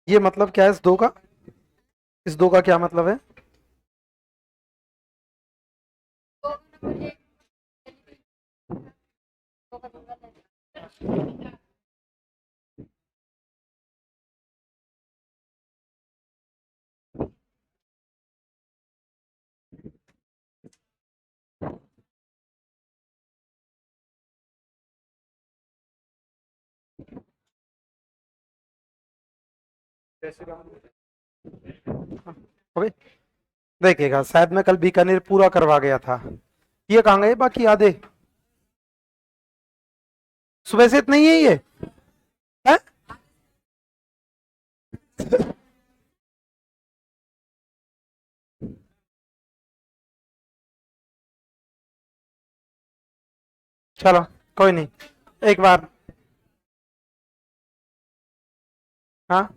ये मतलब क्या है इस दो का? इस दो का क्या मतलब है? अबे देखिएगा, शायद मैं कल बीकानेर पूरा करवा गया था। ये कहाँ गए बाकी आधे? सुबह से इतना ही है ये? है? चलो, कोई नहीं। एक बार। हाँ,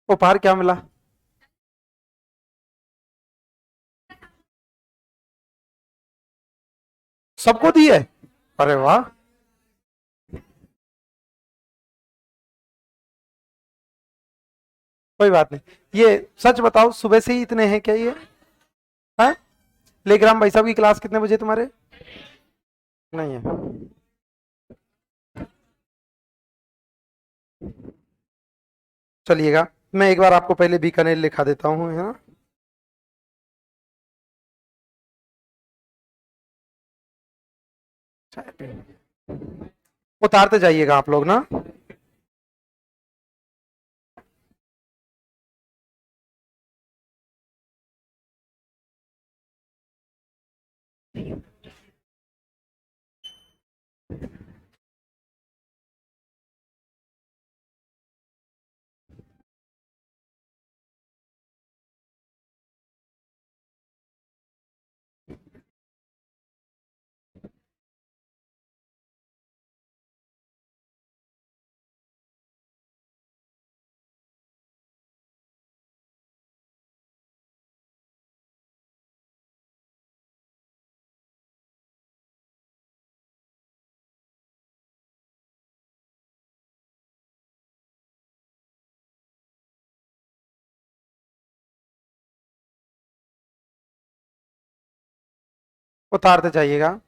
उपहार क्या मिला? सबको दिए? अरे वाह। कोई बात नहीं। ये सच बताओ, सुबह से ही इतने हैं क्या ये? हाँ। लेग्राम भाई साहब की क्लास कितने बजे तुम्हारे? नहीं है। चलिएगा, मैं एक बार आपको पहले बीकानेर लिखा देता हूँ, है ना? उतारते जाइएगा आप लोग ना। उतारते जाइएगा।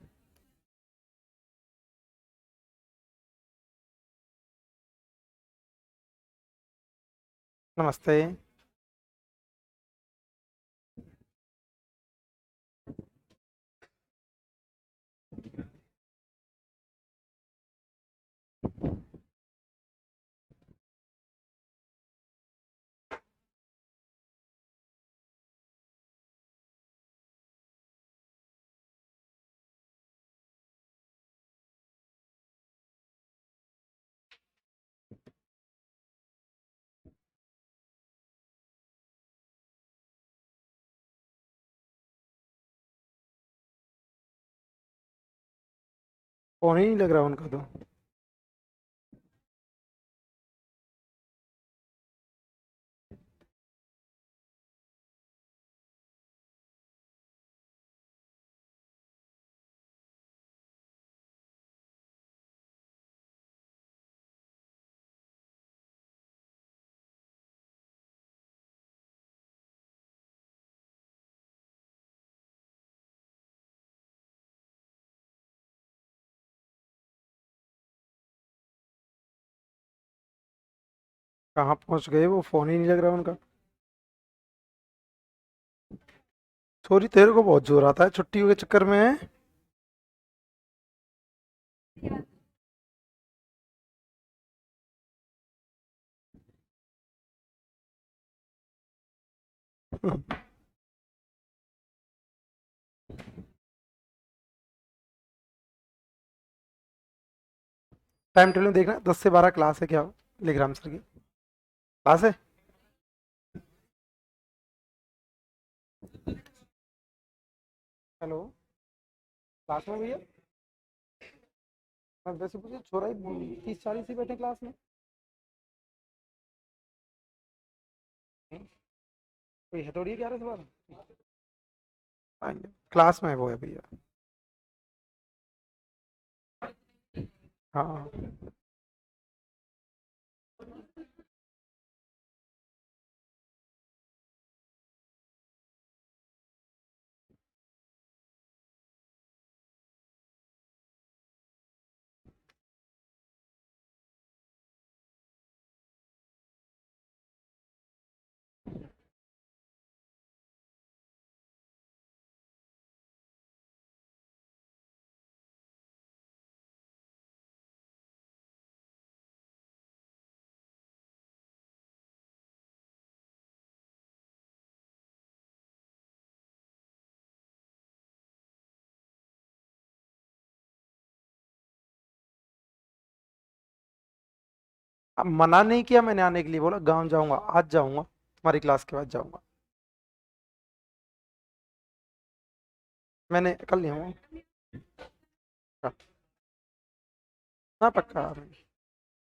नमस्ते। फोन ही नहीं लग रहा उनका तो। कहाँ पहुंच गए वो, फोन ही नहीं लग रहा उनका। सॉरी, तेरे को बहुत जोर आता है छुट्टियों के चक्कर में, है? टाइम टेबल में देखना, 10 से 12 क्लास है क्या लेग्राम सर की क्लास है? हेलो। क्लास में भैया? मैं वैसे पूछे, छोरा ही 30-40 ही बैठे क्लास में। हम्म, कोई है थोड़ी 11 से 12। आएंगे। क्लास में है वो, है भैया। हाँ। अब मना नहीं किया मैंने आने के लिए, बोला गांव जाऊंगा, आज जाऊंगा, तुम्हारी क्लास के बाद जाऊंगा। मैंने कल नहीं हूँ। हाँ पक्का।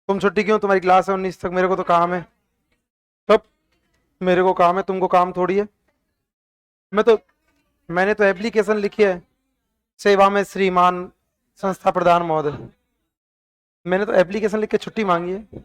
तुम छुट्टी क्यों, तुम्हारी क्लास है 19 तक, मेरे को तो काम है। तब मेरे को काम है, तुमको काम थोड़ी है। मैं तो मैंने तो एप्लीकेशन लिखी है, सेवा में श्रीमान संस्था प्रधान महोदय। मैंने तो एप्लीकेशन लिख के छुट्टी मांगी है।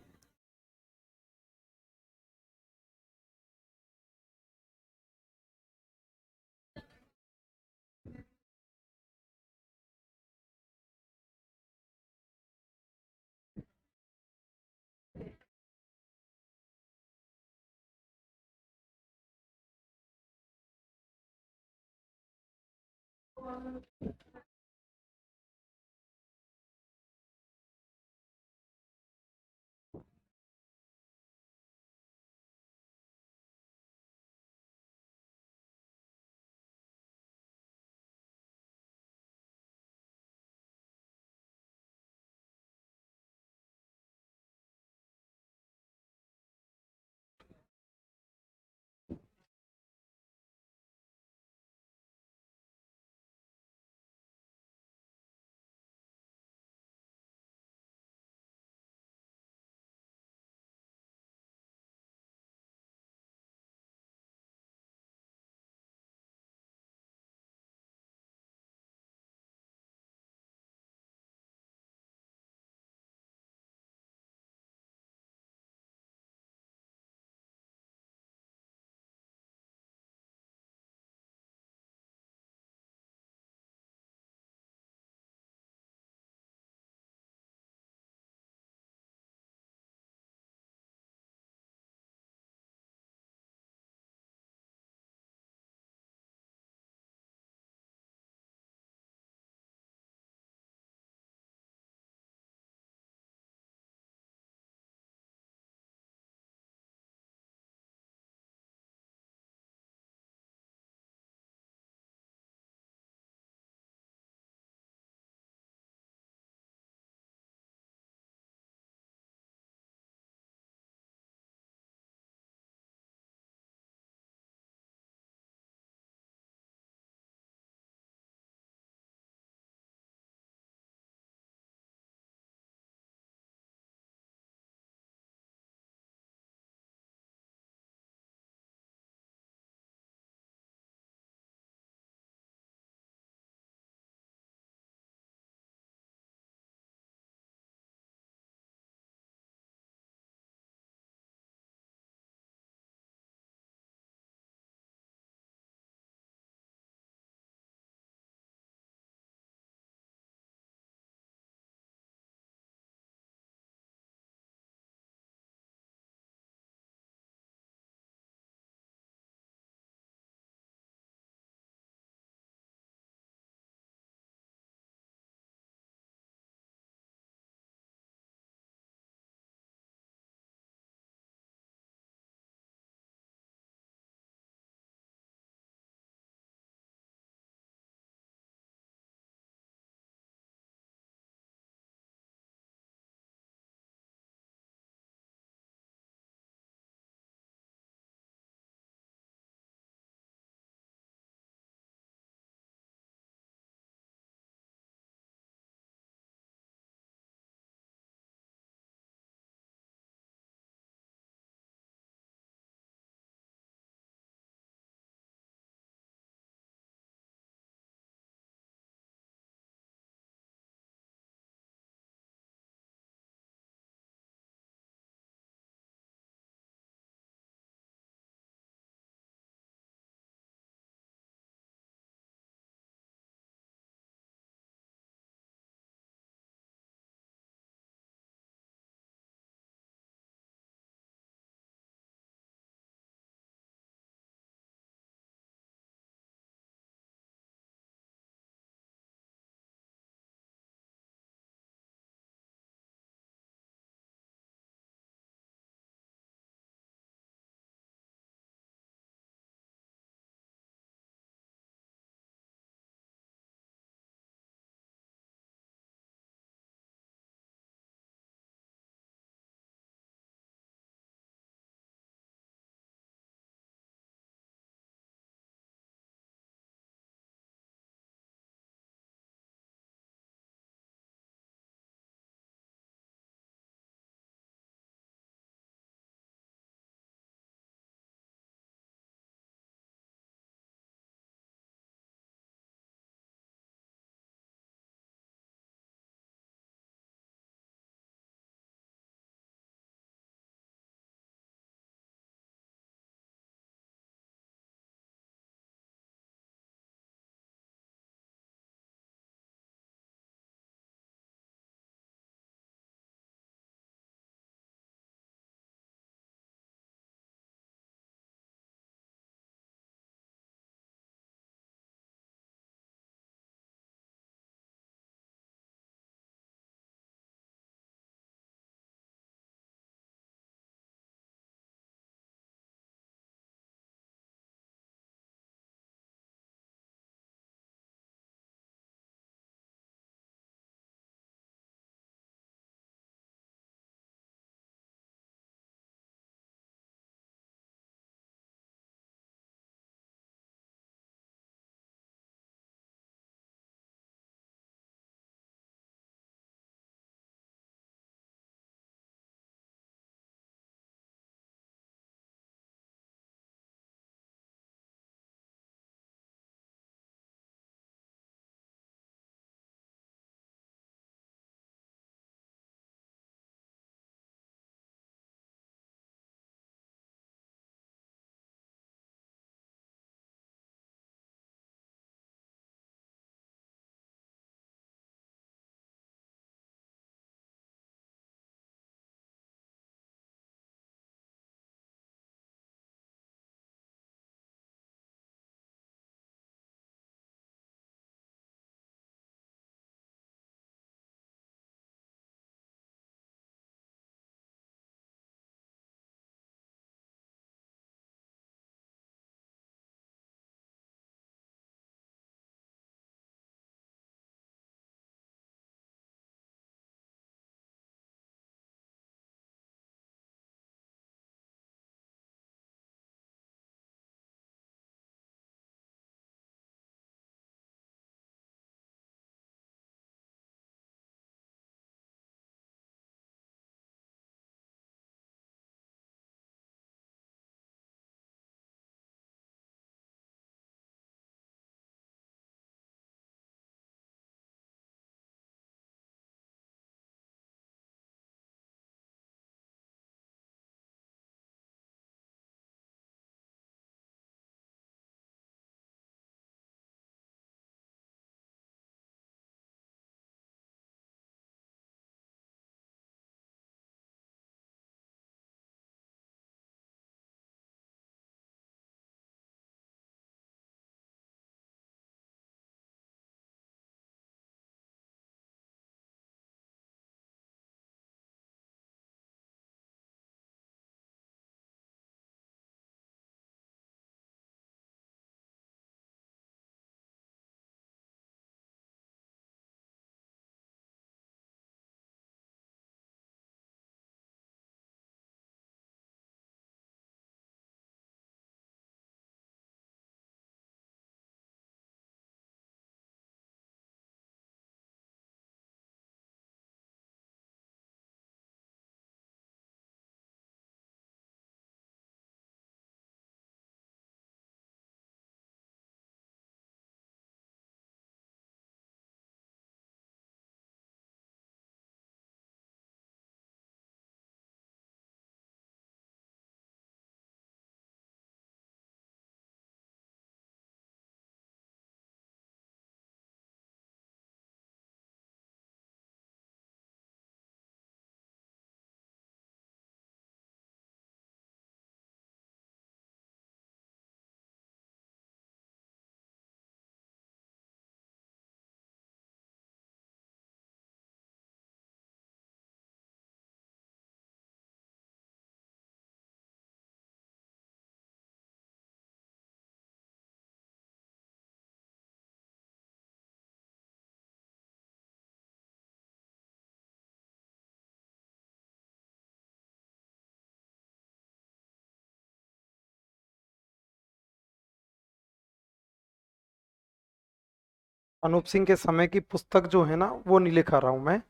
अनूप सिंह के समय की पुस्तक जो है ना वो नहीं लिखा रहा हूं मैं।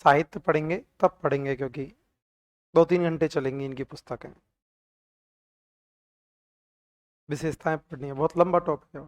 साहित्य पढ़ेंगे तब पढ़ेंगे, क्योंकि 2-3 घंटे चलेंगी इनकी पुस्तकें। विशेषताएं पढ़नी है, बहुत लंबा टॉपिक है।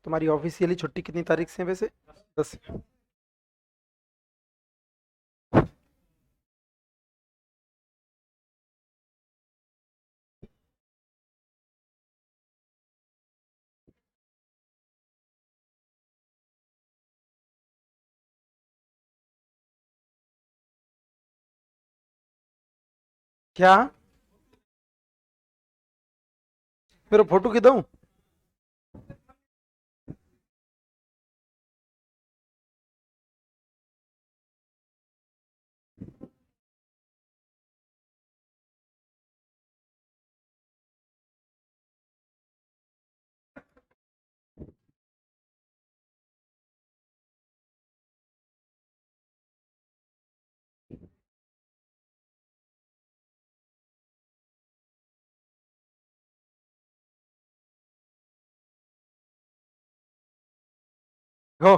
तुम्हारी ऑफिशियली छुट्टी कितनी तारीख से है वैसे? 10? क्या? मेरा फोटो किधर? हो।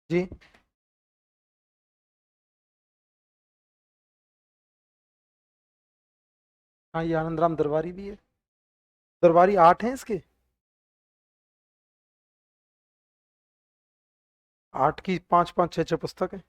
जी। हाँ, ये आनंद राम दरबारी भी है। दरबारी 8 हैं इसके। 8 की 5-5 6-6 पुस्तक है।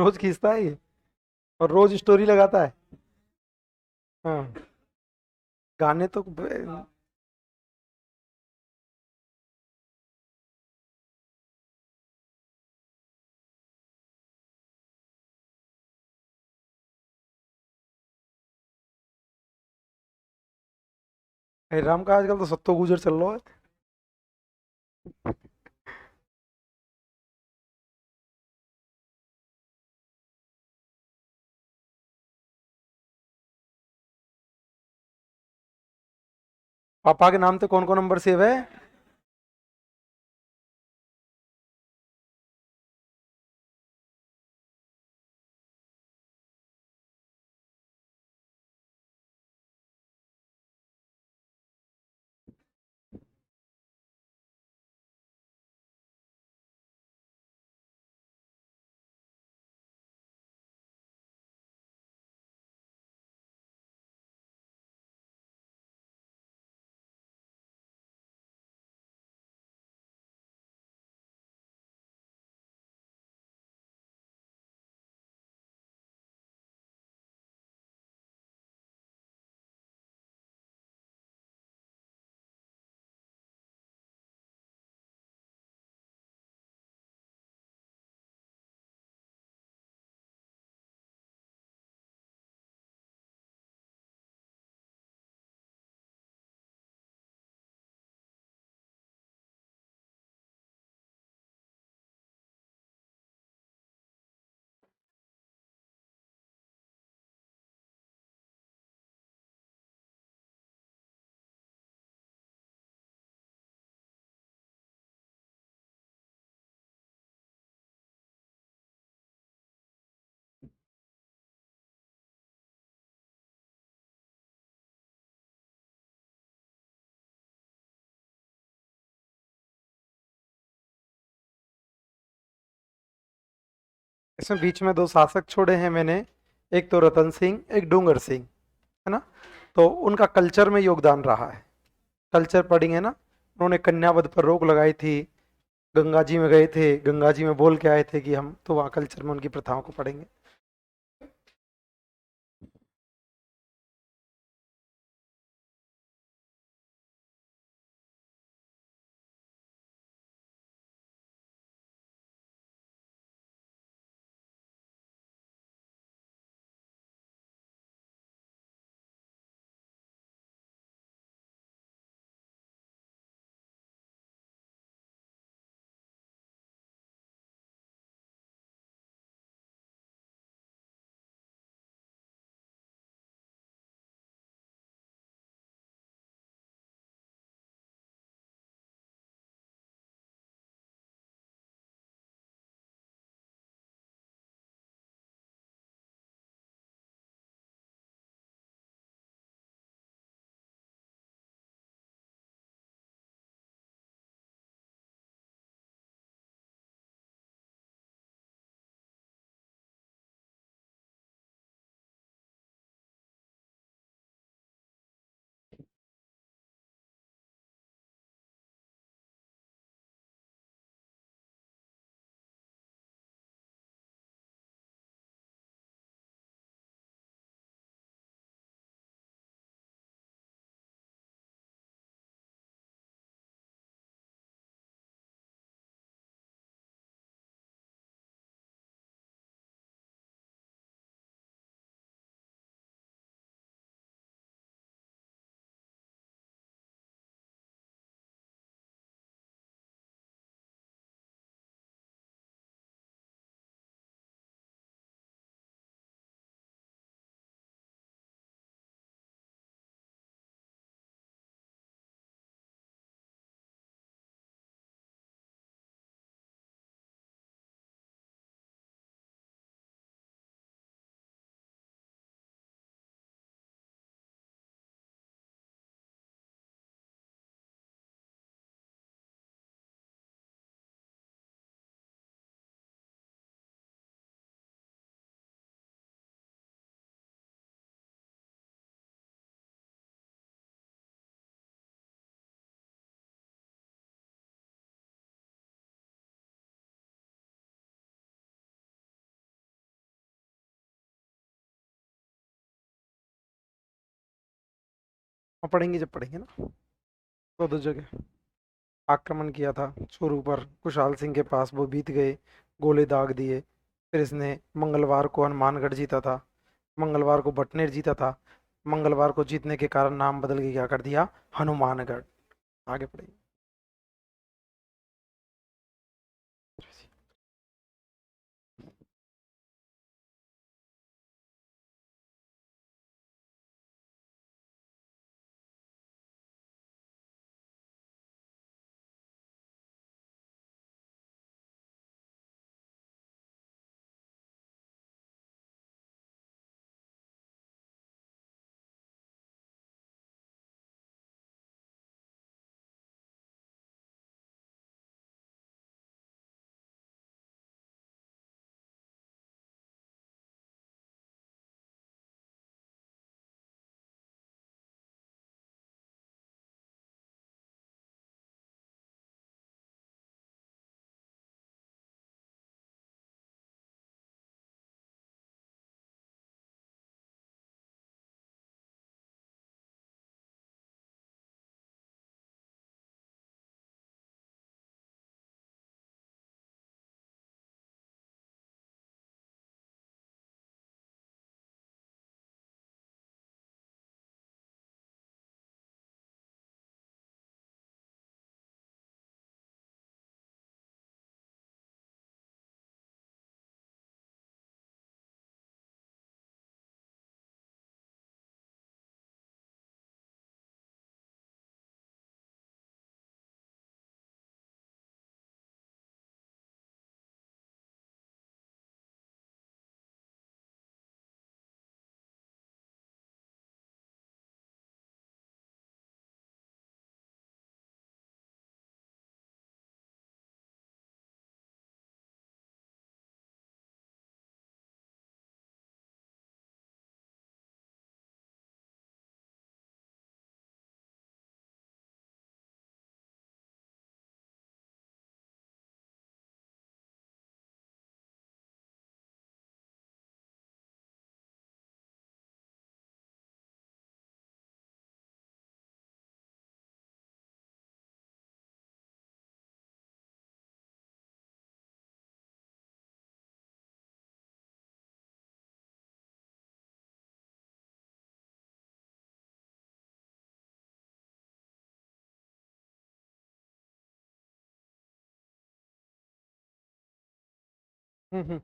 रोज खींचता है ये, और रोज स्टोरी लगाता है। हाँ, गाने तो राम का आजकल तो सत्तो गुजर चल रहा है। पापा के नाम पे कौन कौन नंबर सेव है? इसमें बीच में दो शासक छोड़े हैं मैंने, एक तो रतन सिंह, एक डूंगर सिंह, है ना। तो उनका कल्चर में योगदान रहा है। कल्चर पढ़ेंगे ना, उन्होंने कन्यावध पर रोक लगाई थी, गंगा जी में गए थे, गंगा जी में बोल के आए थे कि हम तो वहाँ कल्चर में उनकी प्रथाओं को पढ़ेंगे। और पढ़ेंगे जब पढ़ेंगे ना। तो दो जगह आक्रमण किया था चोरू पर, कुशाल सिंह के पास वो बीत गए, गोले दाग दिए। फिर इसने मंगलवार को हनुमानगढ़ जीता था, मंगलवार को बटनेर जीता था, मंगलवार को जीतने के कारण नाम बदल के क्या कर दिया, हनुमानगढ़। आगे पढ़िए। हम्म।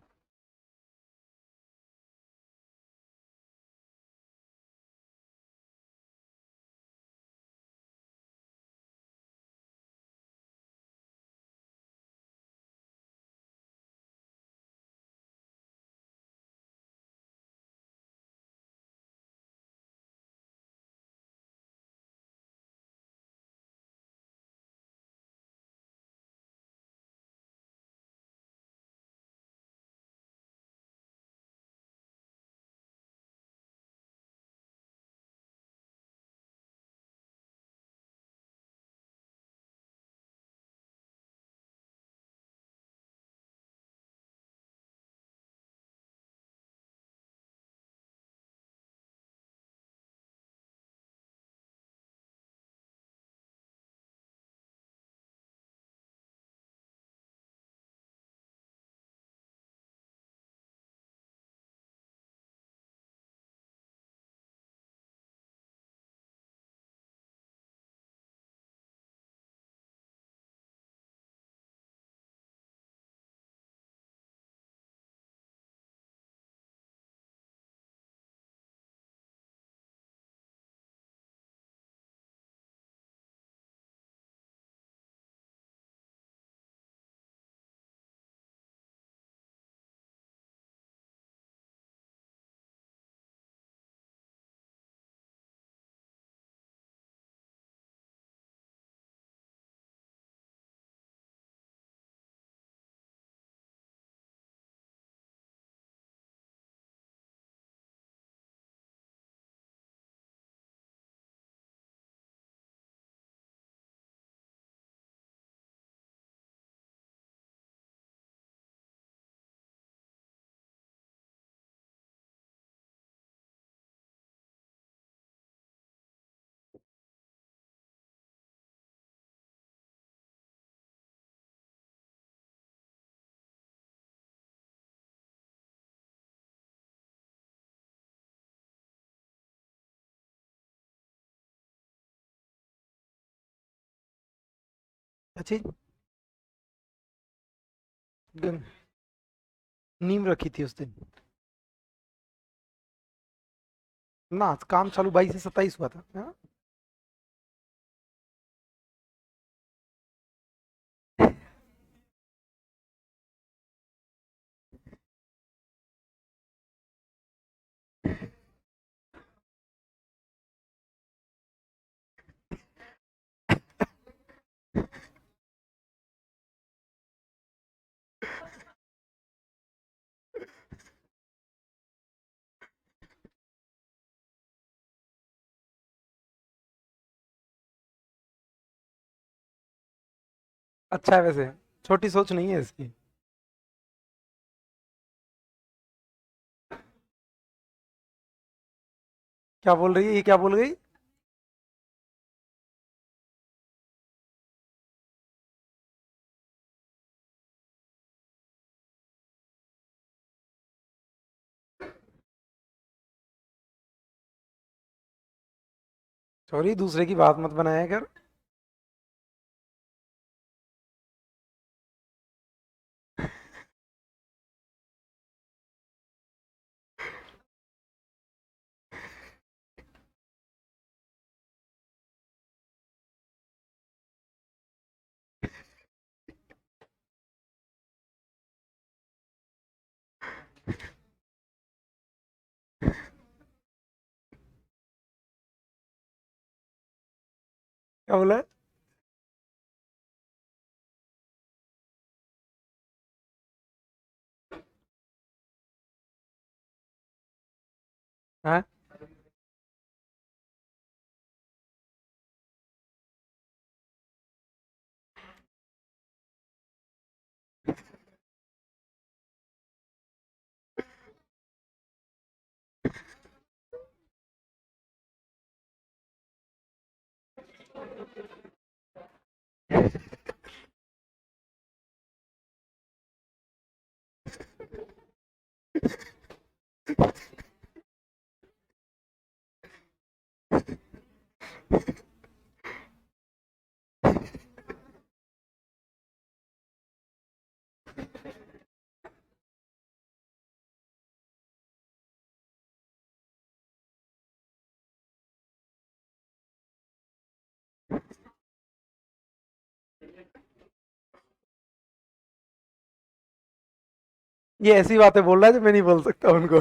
क्या चीज? गं- नीम रखी थी उस दिन ना, काम चालू 22 से 27 हुआ था, हाँ? अच्छा है वैसे, छोटी सोच नहीं है इसकी। क्या बोल रही है ये, क्या बोल गई? सॉरी, दूसरे की बात मत बनाया कर। क्या बोला? हाँ। ये ऐसी बातें बोल रहा है जो मैं नहीं बोल सकता उनको।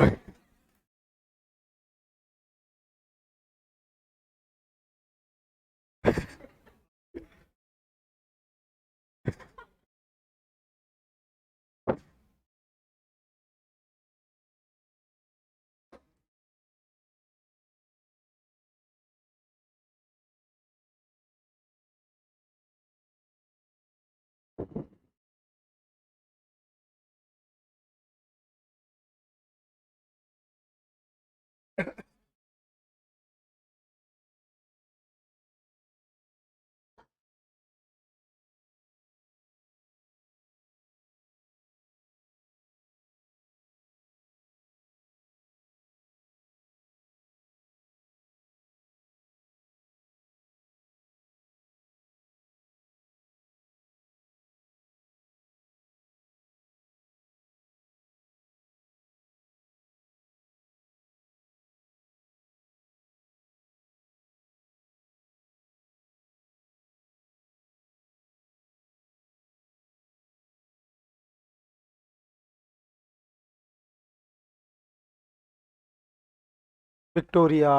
विक्टोरिया,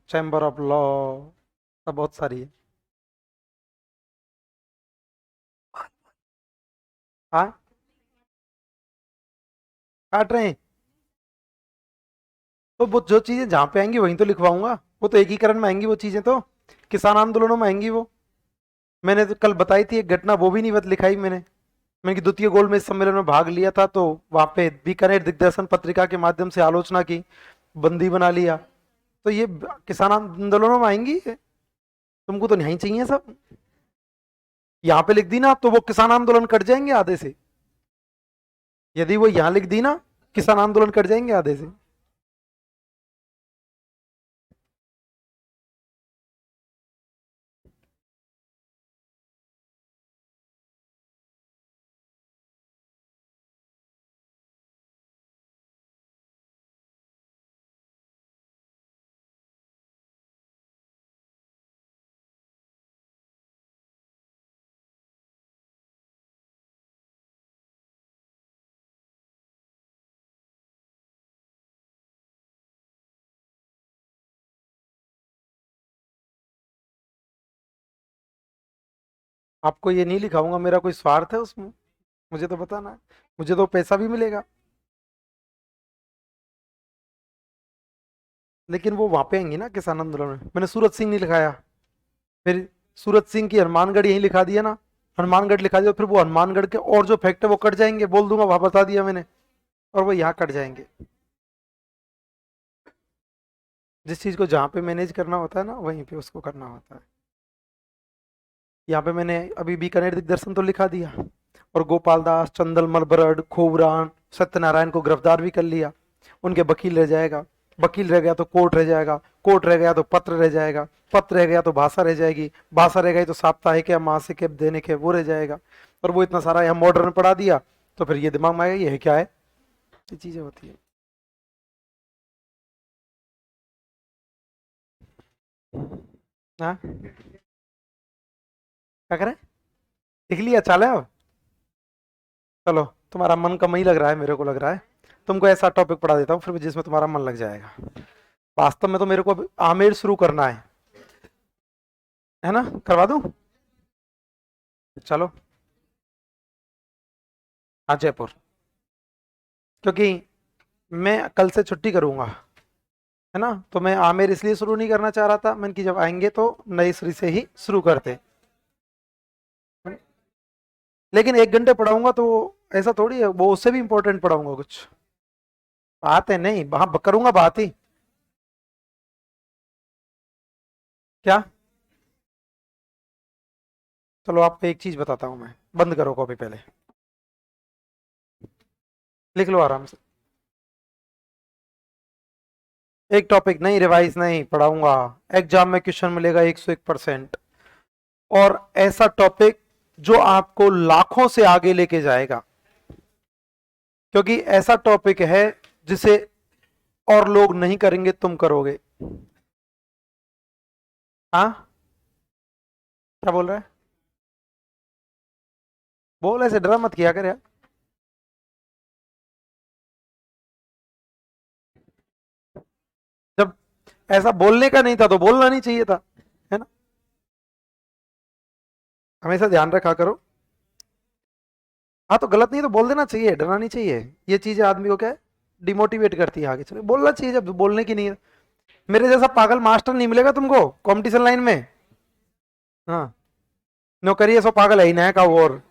चैम्बर ऑफ लॉ, सब बहुत सारी है। हाँ, काट रहे हैं। तो वो जो चीजें जहाँ पे आएंगी वहीं तो लिखवाऊंगा। वो तो एकीकरण में आएंगी वो चीजें तो, किसान आंदोलनों में आएंगी वो। मैंने तो कल बताई थी एक घटना, वो भी नहीं बत लिखाई मैंने। मैंने कि द्वितीय गोल में इस सम्मेलन में भाग लिया था, तो वहां पे बीकानेर दिग्दर्शन पत्रिका के माध्यम से आलोचना की, बंदी बना लिया। तो ये किसान आंदोलनों में आएंगी। तुमको तो नहीं चाहिए सब। यहाँ पे लिख दी ना तो वो किसान आंदोलन कट जाएंगे आधे से। यदि वो यहाँ लिख दी ना, किसान आंदोलन कट जाएंगे आधे से। आपको ये नहीं लिखाऊंगा, मेरा कोई स्वार्थ है उसमें, मुझे तो बताना है, मुझे तो पैसा भी मिलेगा। लेकिन वो वहां पे आएंगी ना किसान आंदोलन में, मैंने सूरत सिंह नहीं लिखाया, फिर सूरत सिंह की हनुमानगढ़ यहीं लिखा दिया ना, हनुमानगढ़ लिखा दिया, फिर वो हनुमानगढ़ के और जो फैक्ट है वो कट जाएंगे, बोल दूंगा वहां बता दिया मैंने, और वो यहाँ कट जाएंगे। जिस चीज को जहाँ पे मैनेज करना होता है ना, वहीं पे उसको करना होता है। यहाँ पे मैंने अभी बीकानेर दिग्दर्शन तो लिखा दिया, और गोपाल दास, चंदलमल बरड, खोबरान, सत्यनारायण को गिरफ्तार भी कर लिया, उनके वकील रह जाएगा, वकील रह गया तो कोर्ट रह जाएगा, कोर्ट रह गया तो पत्र रह जाएगा, पत्र रह गया तो भाषा रह जाएगी, भाषा रह गई तो साप्ताहिक या मासिक या दैनिक है वो रह जाएगा, और वो इतना सारा यहाँ मॉडर्न पढ़ा दिया, तो फिर ये दिमाग में आएगा ये है क्या है, ये चीजें होती है। हाँ, क्या करें, लिख लिया चाले अब। चलो, तुम्हारा मन कम ही लग रहा है, मेरे को लग रहा है, तुमको ऐसा टॉपिक पढ़ा देता हूँ फिर जिसमें तुम्हारा मन लग जाएगा। वास्तव में तो मेरे को अभी आमेर शुरू करना है ना, करवा दूं। चलो, हाँ जयपुर, क्योंकि मैं कल से छुट्टी करूंगा, है ना, तो मैं आमेर इसलिए शुरू नहीं करना चाह रहा था, मैंने कि जब आएंगे तो नई सिरे से ही शुरू करते। लेकिन 1 घंटे पढ़ाऊंगा तो ऐसा थोड़ी है, वो उससे भी इंपॉर्टेंट पढ़ाऊंगा कुछ, बात है नहीं, वहां करूंगा बात ही। क्या, चलो आपको एक चीज बताता हूं मैं, बंद करो कॉपी पहले, लिख लो आराम से। एक टॉपिक नहीं, रिवाइज नहीं पढ़ाऊंगा, एग्जाम में क्वेश्चन मिलेगा 101%, और ऐसा टॉपिक जो आपको लाखों से आगे लेके जाएगा, क्योंकि ऐसा टॉपिक है जिसे और लोग नहीं करेंगे, तुम करोगे। हाँ, क्या बोल रहा है, बोल, ऐसे डरा मत किया कर यार। जब ऐसा बोलने का नहीं था तो बोलना नहीं चाहिए था, है ना, हमेशा ध्यान रखा करो। हाँ तो गलत नहीं तो बोल देना चाहिए, डरना नहीं चाहिए, ये चीजें आदमी को क्या है, डिमोटिवेट करती है आगे चले, बोलना चाहिए जब बोलने की नहीं है। मेरे जैसा पागल मास्टर नहीं मिलेगा तुमको कंपटीशन लाइन में। हाँ, नौकरी है सो पागल है ही ना का, और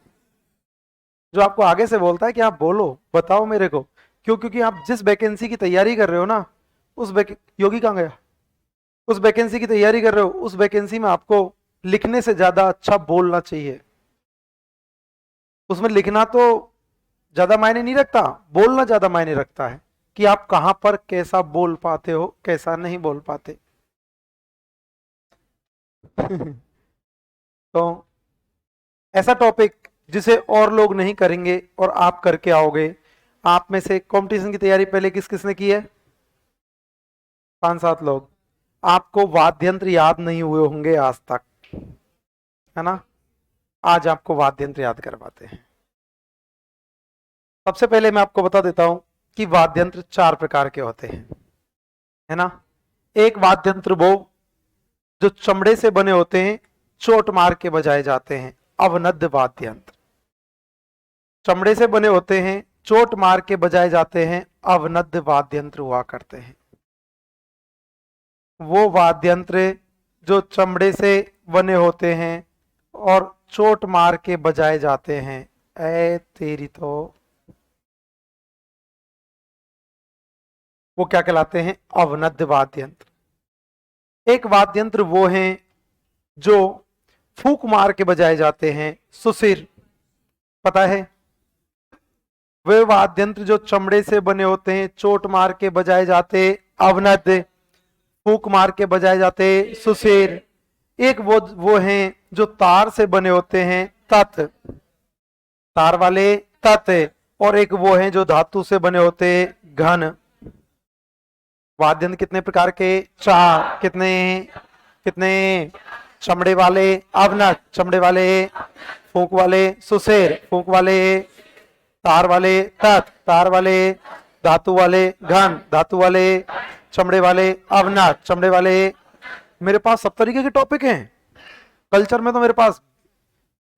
जो आपको आगे से बोलता है कि आप बोलो, बताओ मेरे को, क्यों, क्योंकि आप जिस वैकेंसी की तैयारी कर रहे हो ना, उस योगी कहाँ गया, उस वैकेंसी की तैयारी कर रहे हो, उस वैकेंसी में आपको लिखने से ज्यादा अच्छा बोलना चाहिए। उसमें लिखना तो ज्यादा मायने नहीं रखता, बोलना ज्यादा मायने रखता है, कि आप कहां पर कैसा बोल पाते हो, कैसा नहीं बोल पाते। तो ऐसा टॉपिक जिसे और लोग नहीं करेंगे और आप करके आओगे। आप में से कंपटीशन की तैयारी पहले किस किसने की है, 5-7 लोग, आपको वाद्य यंत्र याद नहीं हुए होंगे आज तक, है ना, आज आपको वाद्य यंत्र याद करवाते हैं। सबसे पहले मैं आपको बता देता हूं कि वाद्य यंत्र 4 प्रकार के होते हैं, है ना। एक वाद्य यंत्र वो जो चमड़े से बने होते हैं, चोट मार के बजाए जाते हैं, अवनद्य वाद्य यंत्र। चमड़े से बने होते हैं, चोट मार के बजाए जाते हैं, अवनद्य वाद्य यंत्र हुआ करते हैं। वो वाद्य यंत्र जो चमड़े से बने होते हैं और चोट मार के बजाए जाते हैं, ऐ तेरी तो, वो क्या कहलाते हैं, अवनद्य वाद्य यंत्र। एक वाद्य यंत्र वो हैं जो फूंक मार के बजाए जाते हैं, सुसिर, पता है, वे वाद्य यंत्र जो चमड़े से बने होते हैं, चोट मार के बजाए जाते, अवनद्य, फूंक मार के बजाए जाते, सुसेर। एक वो हैं जो तार से बने होते हैं, तत्, तार वाले तत्, और एक वो हैं जो धातु से बने होते, घन। वाद्य यंत्र कितने प्रकार के, 4, कितने, कितने, चमड़े वाले अवनत, चमड़े वाले, फूंक वाले सुसेर, फूंक वाले, तार वाले तत्, तार वाले, धातु वाले घन, धातु वाले, चमड़े वाले अवनत, चमड़े वाले। मेरे पास सब तरीके के टॉपिक हैं, कल्चर में तो मेरे पास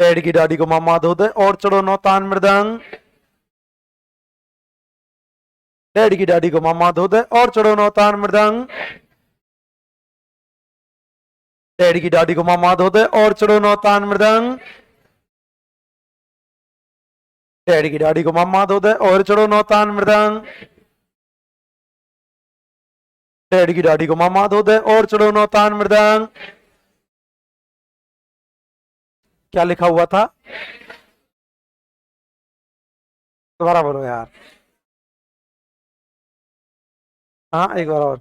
डैडी की डाडी को मामा धो दे और चढ़ो नौ तान मृदंग। डैडी की डाडी को मामा धो दे और चढ़ो नौ तान मृदंग। डैडी की डाडी को मामा धो दे और चढ़ो नौ तान मृदंग। डैडी की डाडी को मामा धो दे और चढ़ो नौ तान मृदंग। डैडी की डाडी को मामा धो दे और चढ़ो नौ तान मृदंग। क्या लिखा हुआ था? दोबारा बोलो यार। हाँ एक बार और।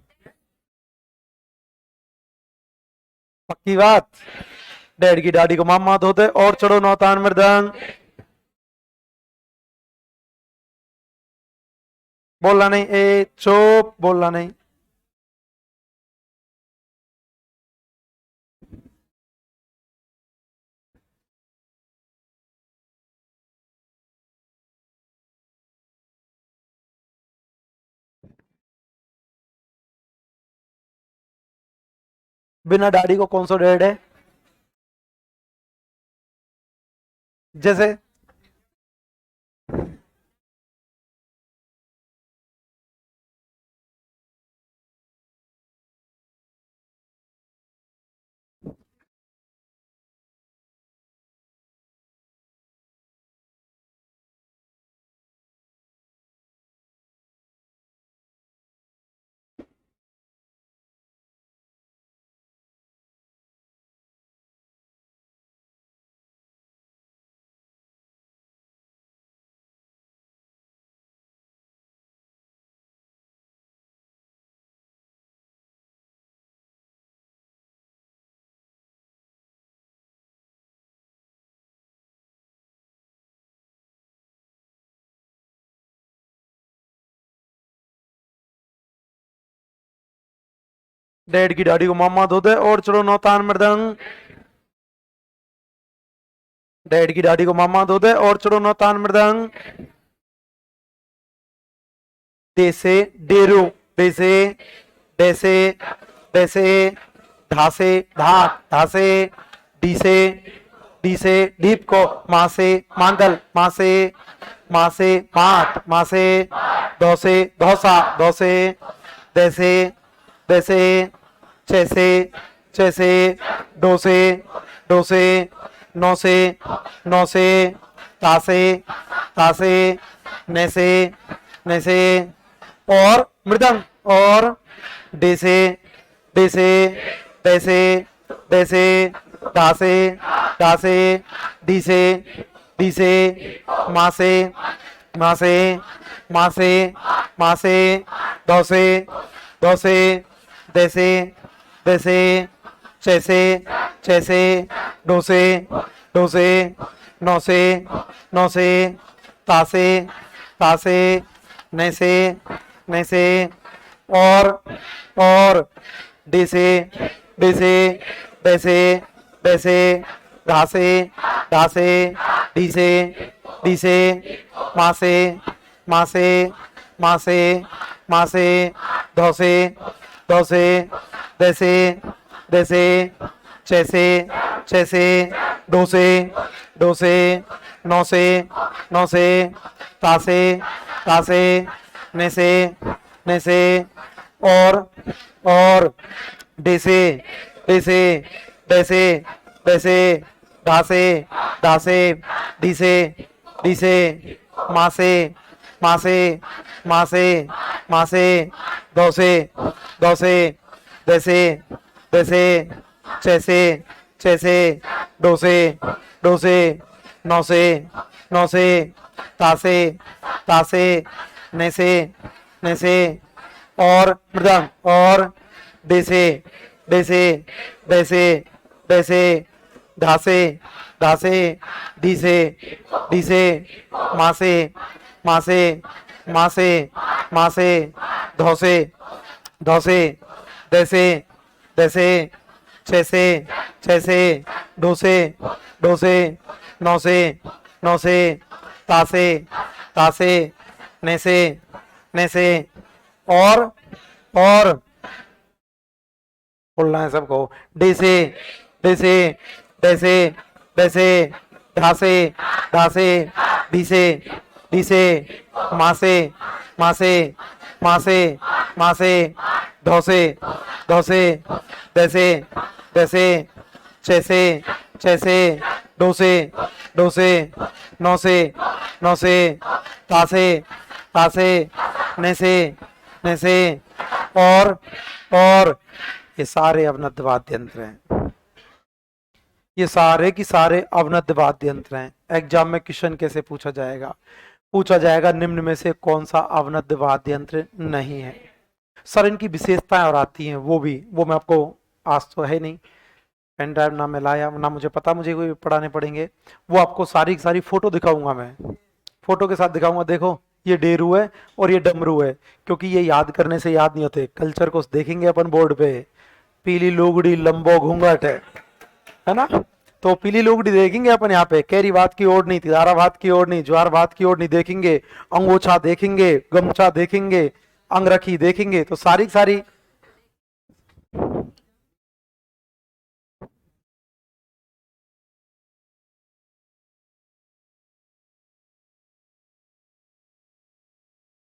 पक्की बात? डैडी की डाडी को मामा धो दे और चढ़ो नौ तान मृदंग। बोलना नहीं, ए चुप, बोलना नहीं। बिना डाडी को कौन सा डैड है? जैसे डैड की डाडी को मामा धो दे और चढ़ो नौ तान मृदंग। डैड की डाडी को मामा धो दे और चढ़ो नौ तान मृदंग। देसे डेरू, देसे देसे देसे, धासे धाक, धासे डीसे डीसे डीप को मासे मांदल, मासे मासे माट, मासे दोसे धौसा, दोसे देसे देसे, चैसे चैसे, डोसे डोसे, नौसे नौसे, तासे तासे, नैसे नैसे, और मृदंग, और डेसे डेसे दैसे दैसे, दासे दासे, डीसे डीसे, मासे मासे मासे मासे, दौसे दौसे, देसे देसे, चैसे चैसे, डोसे डोसे, नौसे नौसे, तासे तासे, नैसे नैसे, और डेसे डेसे दैसे दैसे, घासे घासे, डीसे डीसे, मासे मासे मासे मासे, धौसे धौसे, दैसे दैसे, चैसे चैसे, डोसे डोसे, नौसे नौसे, तासे तासे, नैसे नैसे, और डेसे डेसे दैसे दैसे, धासे धासे, डीसे डीसे, मासे मासे मासे मासे, दौसे दौसे, दैसे दैसे, चैसे चैसे, डोसे डोसे, नौसे नौसे, तासे तासे, नैसे नैसे, और मृदंग, और डेसे डेसे दैसे दैसे, धासे धासे, डीसे डीसे, मासे मासे मासे मासे, धौसे धौसे, दैसे दैसे, चैसे चैसे, डोसे डोसे, नौसे नौसे, तासे तासे, नैसे नैसे, और बोलना है सबको। डेसे डेसे दैसे दैसे, ढासे ढासे ढीसे ढीसे मासे मासे मासे मासे धौसे धौसे दैसे दैसे चैसे चैसे डोसे डोसे नौसे नौसे तासे तासे नैसे नैसे और ये सारे अवनद्ध वाद्य यंत्र हैं। ये सारे की सारे अवनद्ध वाद्य यंत्र हैं। एग्जाम में क्वेश्चन कैसे पूछा जाएगा? पूछा जाएगा निम्न में से कौन सा अवनद्ध वाद्य यंत्र नहीं है। सर इनकी विशेषताएं और आती हैं, वो मैं आपको, आज तो है नहीं पेन ड्राइव ना मैं लाया ना मुझे पता, मुझे कोई पढ़ाने पड़ेंगे। वो आपको सारी की सारी फोटो दिखाऊंगा, मैं फोटो के साथ दिखाऊंगा। देखो ये डेरू है और ये डमरू है, क्योंकि ये याद करने से याद नहीं होते। कल्चर को देखेंगे अपन बोर्ड पे, पीली लुगड़ी लंबो घूंघट है ना, तो पीली लुगड़ी देखेंगे अपन यहाँ पे, कैरी बात की ओर नहीं, तिदारा बात की ओर नहीं, ज्वार बात की ओर नहीं देखेंगे, अंगोछा देखेंगे, गमछा देखेंगे, अंगरखी देखेंगे, तो सारी सारी।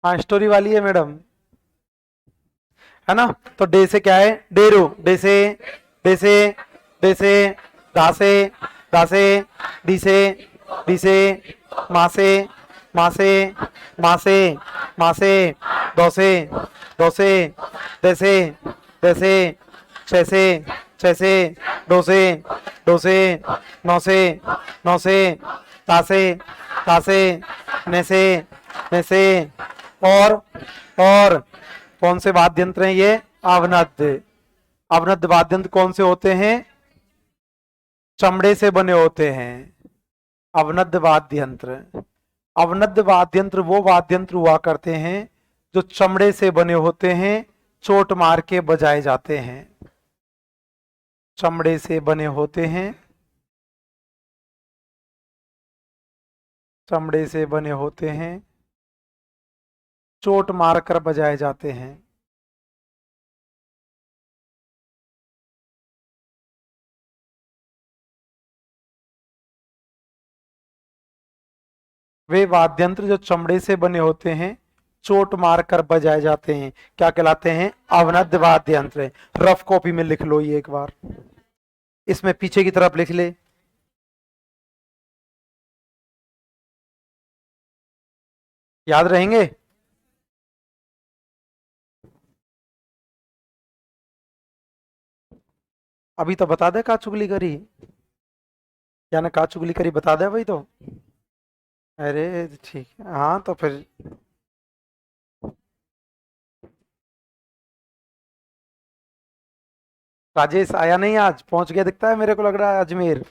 हाँ स्टोरी वाली है मैडम, है ना। तो डे से क्या है? डेरो, डे से डे से डे से दासे दासे डीसे डीसे मासे मासे मासे मासे दोसे दोसे देसे देसे छैसे छैसे डोसे डोसे नौसे नौसे तासे तासे नैसे नैसे और कौन से वाद्य यंत्र हैं ये? अवनद्ध। अवनद्ध वाद्य यंत्र कौन से होते हैं? चमड़े से बने होते हैं अवनद्ध वाद्य यंत्र। अवनद्ध वाद्य यंत्र वो वाद्य यंत्र हुआ करते हैं जो चमड़े से बने होते हैं, चोट मार के बजाए जाते हैं। चमड़े से बने होते हैं, चमड़े से बने होते हैं, चोट मारकर बजाए जाते हैं। वे वाद्य यंत्र जो चमड़े से बने होते हैं, चोट मारकर बजाए जाते हैं, क्या कहलाते हैं? अवनद्ध वाद्य यंत्र। रफ कॉपी में लिख लो ये एक बार, इसमें पीछे की तरफ लिख ले। याद रहेंगे? अभी तो बता दे का चुगली करी, क्या ना का चुगली करी, बता दे भाई तो। अरे ठीक है, हाँ तो फिर राजेश आया नहीं आज, पहुंच गया दिखता है मेरे को, लग रहा है अजमेर।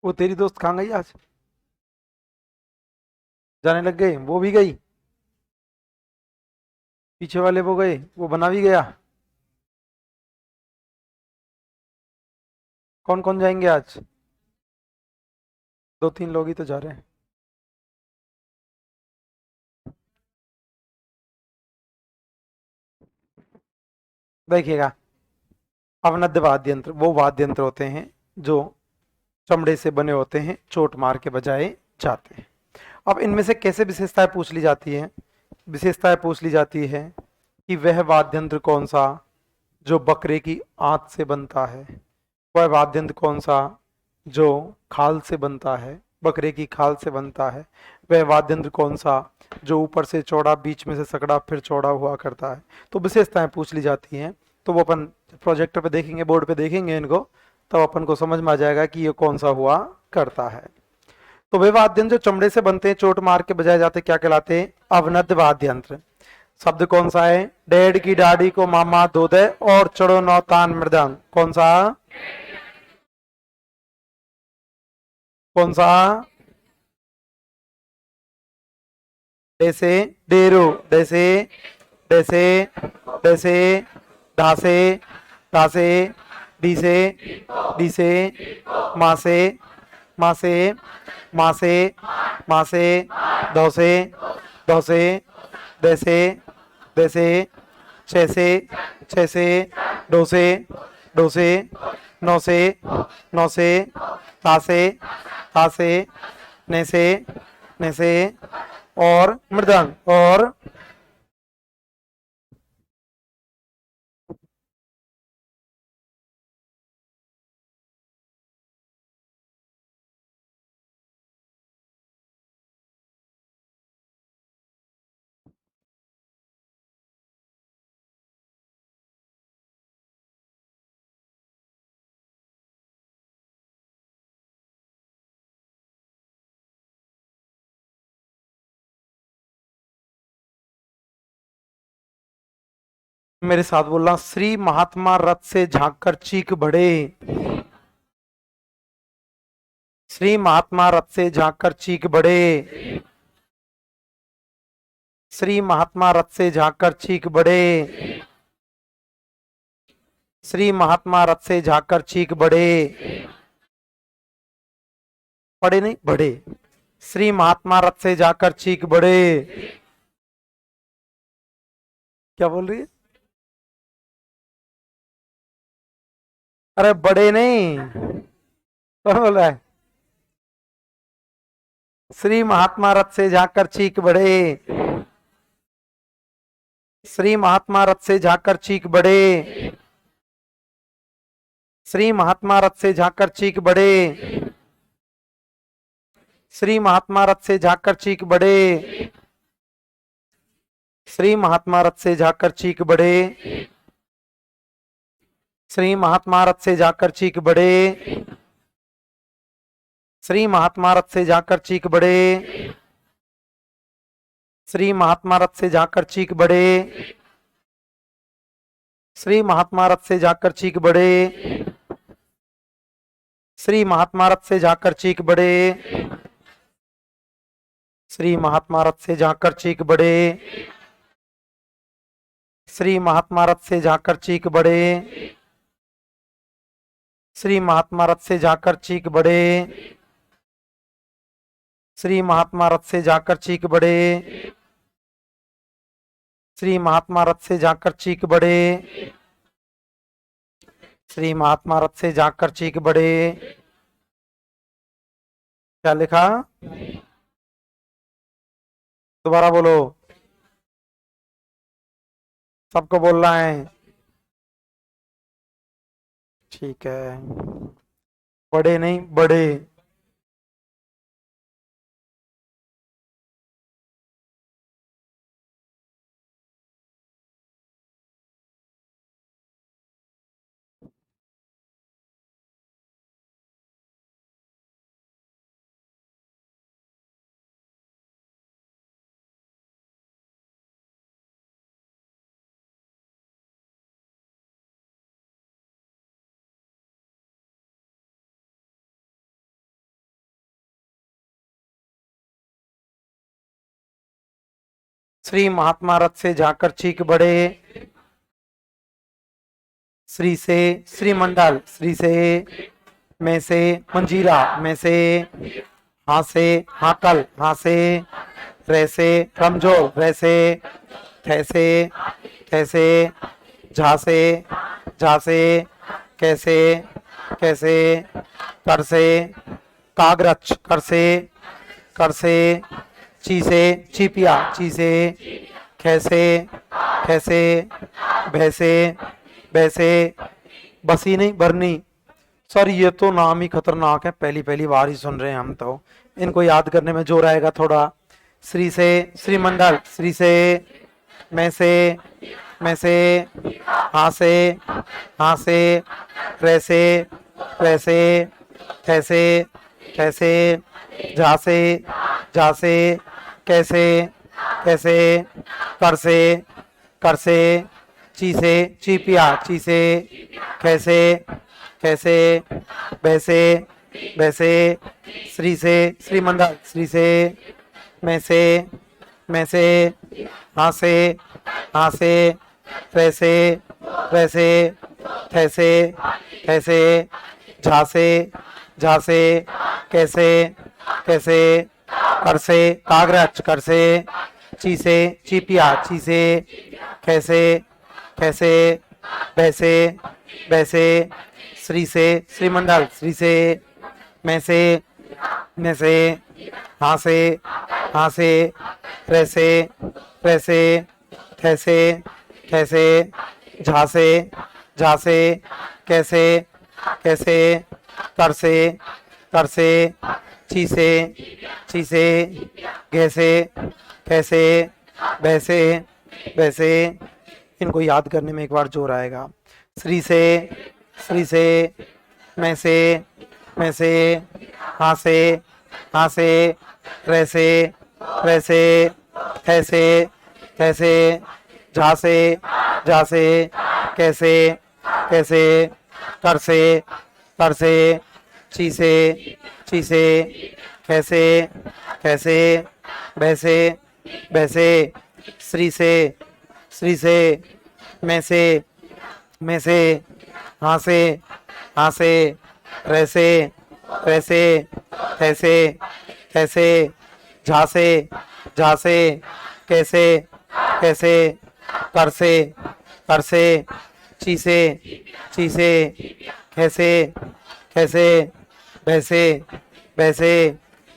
वो तेरी दोस्त कहाँ गई आज? जाने लग गए, वो भी गई? पीछे वाले वो गए, वो बना भी गया? कौन कौन जाएंगे आज? दो तीन लोग ही तो जा रहे हैं। देखिएगा, अवनद्य वाद्य यंत्र वो वाद्य यंत्र होते हैं जो चमड़े से बने होते हैं, चोट मार के बजाए जाते हैं। अब इनमें से कैसे विशेषताएं पूछ ली जाती हैं? विशेषताएं पूछ ली जाती है कि वह वाद्य यंत्र कौन सा जो बकरे की आंत से बनता है, वह वाद्य यंत्र कौन सा जो खाल से बनता है, बकरे की खाल से बनता है, वह वाद्य यंत्र कौन सा जो ऊपर से चौड़ा बीच में से सकड़ा फिर चौड़ा हुआ करता है। तो विशेषताएं पूछ ली जाती हैं। तो वो अपन प्रोजेक्टर पे देखेंगे, बोर्ड पे देखेंगे इनको, तब अपन को समझ में आ जाएगा कि ये कौन सा हुआ करता है। तो वे वाद्य यंत्र जो चमड़े से बनते हैं, चोट मार के बजाए जाते, क्या कहलाते हैं? अवनद्य वाद्य यंत्र। शब्द कौन सा है? डेढ़ की दाढ़ी को मामा धो दे और चढ़ो नौ तान मृदंग। कौन सा? कौन सा? जैसे डेरो, जैसे जैसे जैसे ढासे ढासे, डीसे डीसे, मासे मासे मासे मासे, धौसे धौसे, जैसे जैसे, छैसे छैसे, डोसे डोसे, नौसे नौसे, तासे तासे, नैसे नैसे, और मृदंग और मेरे साथ बोलना, श्री महात्मा रथ से झांक कर चीख बढ़े। श्री महात्मा रथ से झांक कर चीख बढ़े। श्री महात्मा रथ से झांक कर चीख बढ़े। श्री महात्मा रथ से झांक कर चीख बढ़े। पढ़े नहीं, बढ़े। श्री महात्मा रथ से जाकर चीख बढ़े। क्या बोल रही है? अरे बड़े नहीं, कौन बोल रहा है? श्री महात्मा रथ से जाकर चीख बढ़े। श्री महात्मा रथ से जाकर चीख बढ़े। श्री महात्मा रथ से जाकर चीख बढ़े। श्री महात्मा रथ से जाकर चीख बढ़े। श्री महात्मा रथ से जाकर चीख बढ़े। श्री महात्मा रथ से जाकर चीख बढ़े। श्री महात्मा रथ से जाकर चीख बढ़े। श्री महात्मा रथ से जाकर चीख बढ़े। श्री महात्मा रथ से जाकर चीख बढ़े। श्री महात्मा रथ से जाकर चीख बढ़े। श्री महात्मा रथ से जाकर चीख बढ़े। श्री महात्मा रथ से जाकर चीख बढ़े। श्री महात्मा रथ से जाकर चीख बढ़े। श्री महात्मा रथ से जाकर चीख बढ़े। श्री महात्मा रथ से जाकर चीख बढ़े। श्री महात्मा रथ से जाकर चीख बढ़े। क्या लिखा? दोबारा बोलो, सबको बोलना है। ठीक है, बड़े नहीं, बड़े। श्री महात्मा रथ से जाकर चीख बड़े, श्री से श्रीमंडल, श्री से मैं से मंजीरा, मैं से हाँ से हाकल, हाँ से रे से रमजोल, रे से थैसे, थैसे झा से कैसे, कैसे कर से कागरच, कर से ची से चीपिया, ची से कैसे, कैसे भैसे, वैसे बसी नहीं भरनी। सर ये तो नाम ही खतरनाक है, पहली पहली बार ही सुन रहे हैं हम तो, इनको याद करने में जोर आएगा थोड़ा। श्री से श्रीमंडल, श्री से मैं से हाँ से वैसे, वैसे कैसे, कैसे जा से कैसे, कैसे कर से ची से चीपिया, ची से कैसे, कैसे वैसे, वैसे श्री से श्रीमंडल, श्री से मैं से हाँ से वैसे, वैसे थैसे, थैसे झा से कैसे, कैसे कर से कागरच, कर से ची से चीपिया, ची से कैसे, कैसे वैसे, वैसे श्री से श्रीमंडल, श्री से मैं से हाँ से वैसे, वैसे थैसे, थैसे झा से कैसे, कैसे कर से ची से कैसे, कैसे वैसे, वैसे इनको याद करने में एक बार जोर आएगा। श्री से मैं से हाँ से वैसे, वैसे थैसे, थैसे झा से कैसे, कैसे कर से ची से कैसे, कैसे वैसे, वैसे श्री से मैं से हाँ से वैसे, वैसे थैसे, थैसे झा से कैसे, कैसे कर से ची से कैसे, कैसे वैसे, वैसे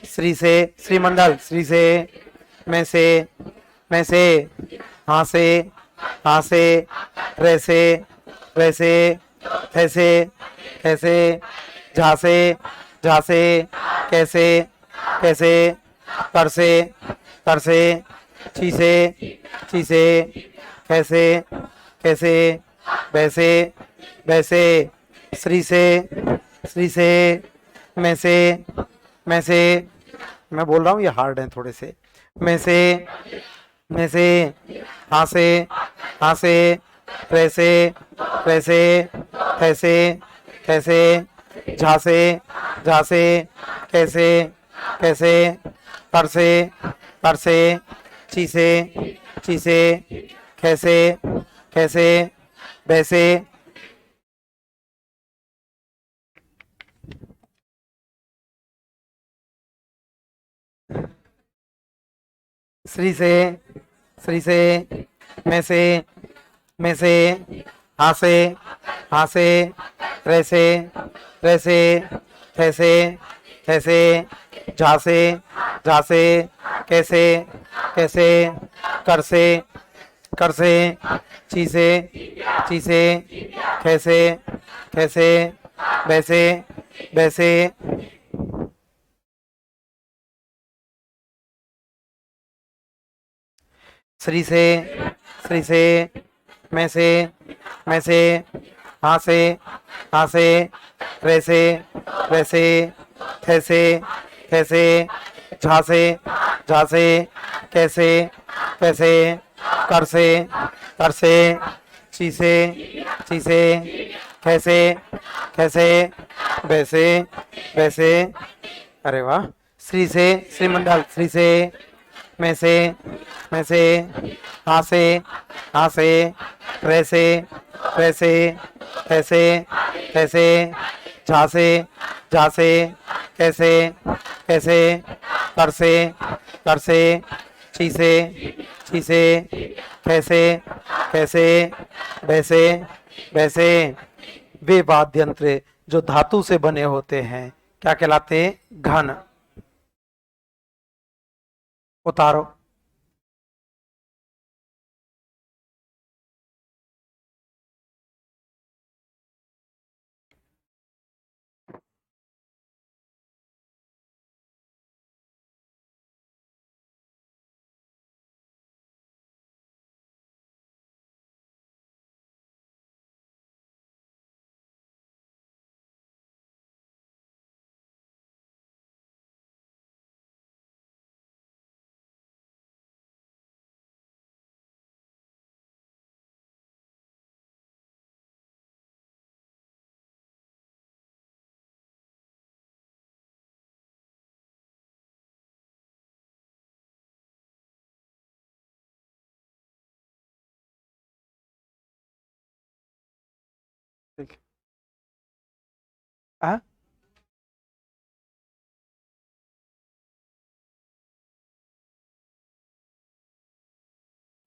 श्री से श्रीमंडल, श्री से मैं से हाँ से वैसे, वैसे थैसे, कैसे झा से कैसे, कैसे कर से ची से कैसे, कैसे वैसे, वैसे श्री से मैं मैं बोल रहा हूँ ये हार्ड है थोड़े से। मैं से हाँ से वैसे, वैसे थैसे, कैसे झा से कैसे, कैसे कर से ची से कैसे, कैसे वैसे, श्री से मैं से हाँ से वैसे, वैसे थैसे, थैसे झा से कैसे, कैसे कर से ची से कैसे, कैसे वैसे, वैसे श्री से मैं से हाँ से वैसे, वैसे थैसे, थैसे झा से कैसे, कैसे कर से ची से कैसे, कैसे वैसे, वैसे। अरे वाह। श्री से श्रीमंडल, श्री से में से, में से, हाँ से, हाँ से, वैसे, वैसे, ऐसे, ऐसे, झा से, झा से, कैसे, कैसे, कर से, कर से, ची से, ची से, कैसे, कैसे, वैसे, वैसे। वे वाद्य यंत्र जो धातु से बने होते हैं क्या कहलाते हैं? घन। उतारो। ठीक। हाँ?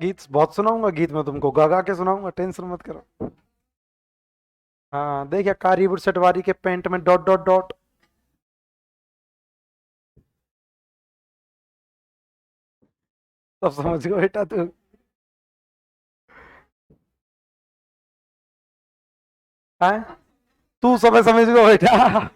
गीत बहुत सुनाऊंगा, गीत में तुमको गा गा के सुनाऊंगा, टेंशन मत करो। हाँ देखिए, कारी बुरसट वारी के पेंट में डॉट डॉट डॉट। सब समझ गए बेटा तू। है, तू सब समझ गयो बेटा।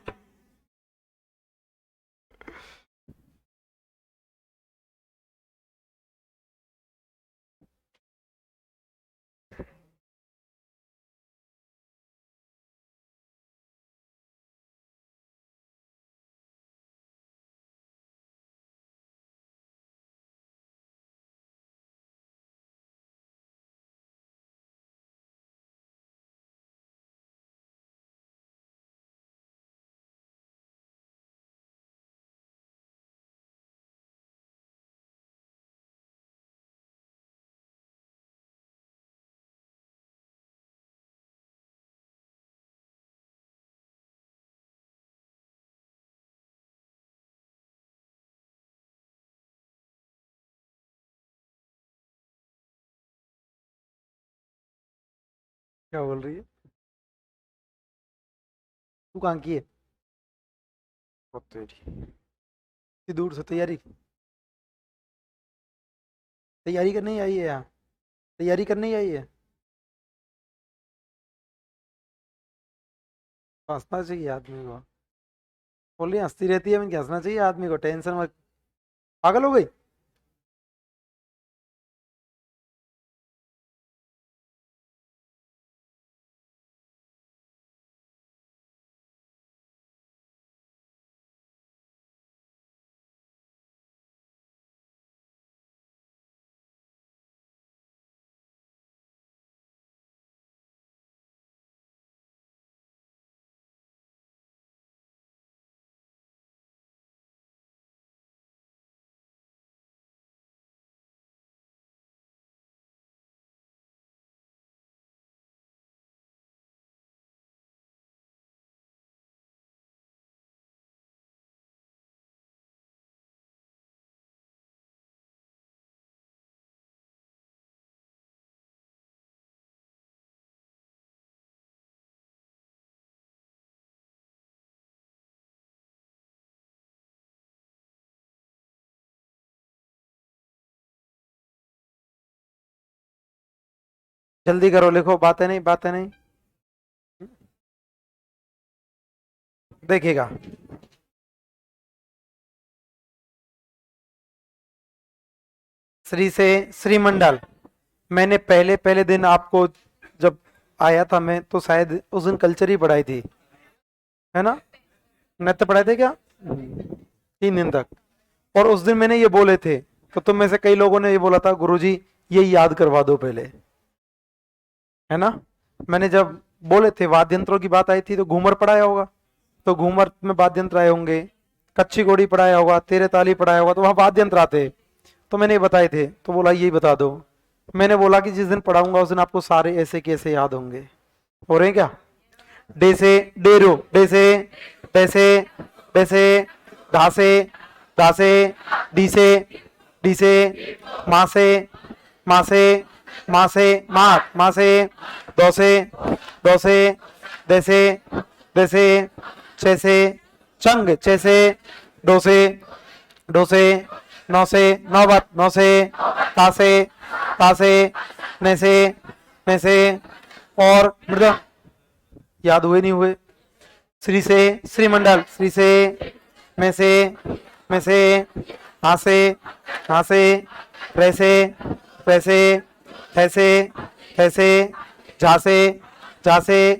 क्या बोल रही है? तू कहाँ की है? ओ तेरी, इतनी दूर से तैयारी, तैयारी करने ही आई है यहाँ? तैयारी करने ही आई है? हंसना चाहिए आदमी को। बोली हंसती रहती है, मैं क्या, हंसना चाहिए आदमी को, टेंशन मत। पागल हो गई? जल्दी करो, लिखो, बातें नहीं, बातें नहीं। देखिएगा, श्री से श्रीमंडल। मैंने पहले पहले दिन आपको जब आया था मैं, तो शायद उस दिन कल्चर ही पढ़ाई थी, है ना? नृत्य पढ़ाए थे क्या? 3 दिन तक। और उस दिन मैंने ये बोले थे, तो तुम में से कई लोगों ने ये बोला था गुरुजी ये याद करवा दो पहले, है ना? मैंने जब बोले थे, वाद्य यंत्रों की बात आई थी, तो घूमर पढ़ाया होगा, तो घूमर में वाद्य यंत्र आए होंगे। कच्ची घोड़ी पढ़ाया होगा, तेरे ताली पढ़ाया होगा, तो वहां वाद्य यंत्र आते हैं। तो मैंने ये बताए थे, तो बोला यही बता दो। मैंने बोला कि जिस दिन पढ़ाऊंगा उस दिन आपको सारे ऐसे कैसे याद होंगे। हो रहे हैं क्या? डे से डेरो, डे से पैसे, पैसे, ढासे, ढासे, डी से, डी से, मासे, मासे, मासे, मात, मासे, दोसे, दोसे, देसे, देसे, छेसे, चंग, छेसे, डोसे, डोसे, नौसे, नौबत, नौसे, तासे, तासे, नैसे, नैसे, और मृदंग। याद हुए नहीं हुए? श्री से श्रीमंडल, श्री से, में से, में से, हासे, हासे, वैसे, वैसे, ऐसे, ऐसे, झासे, झासे,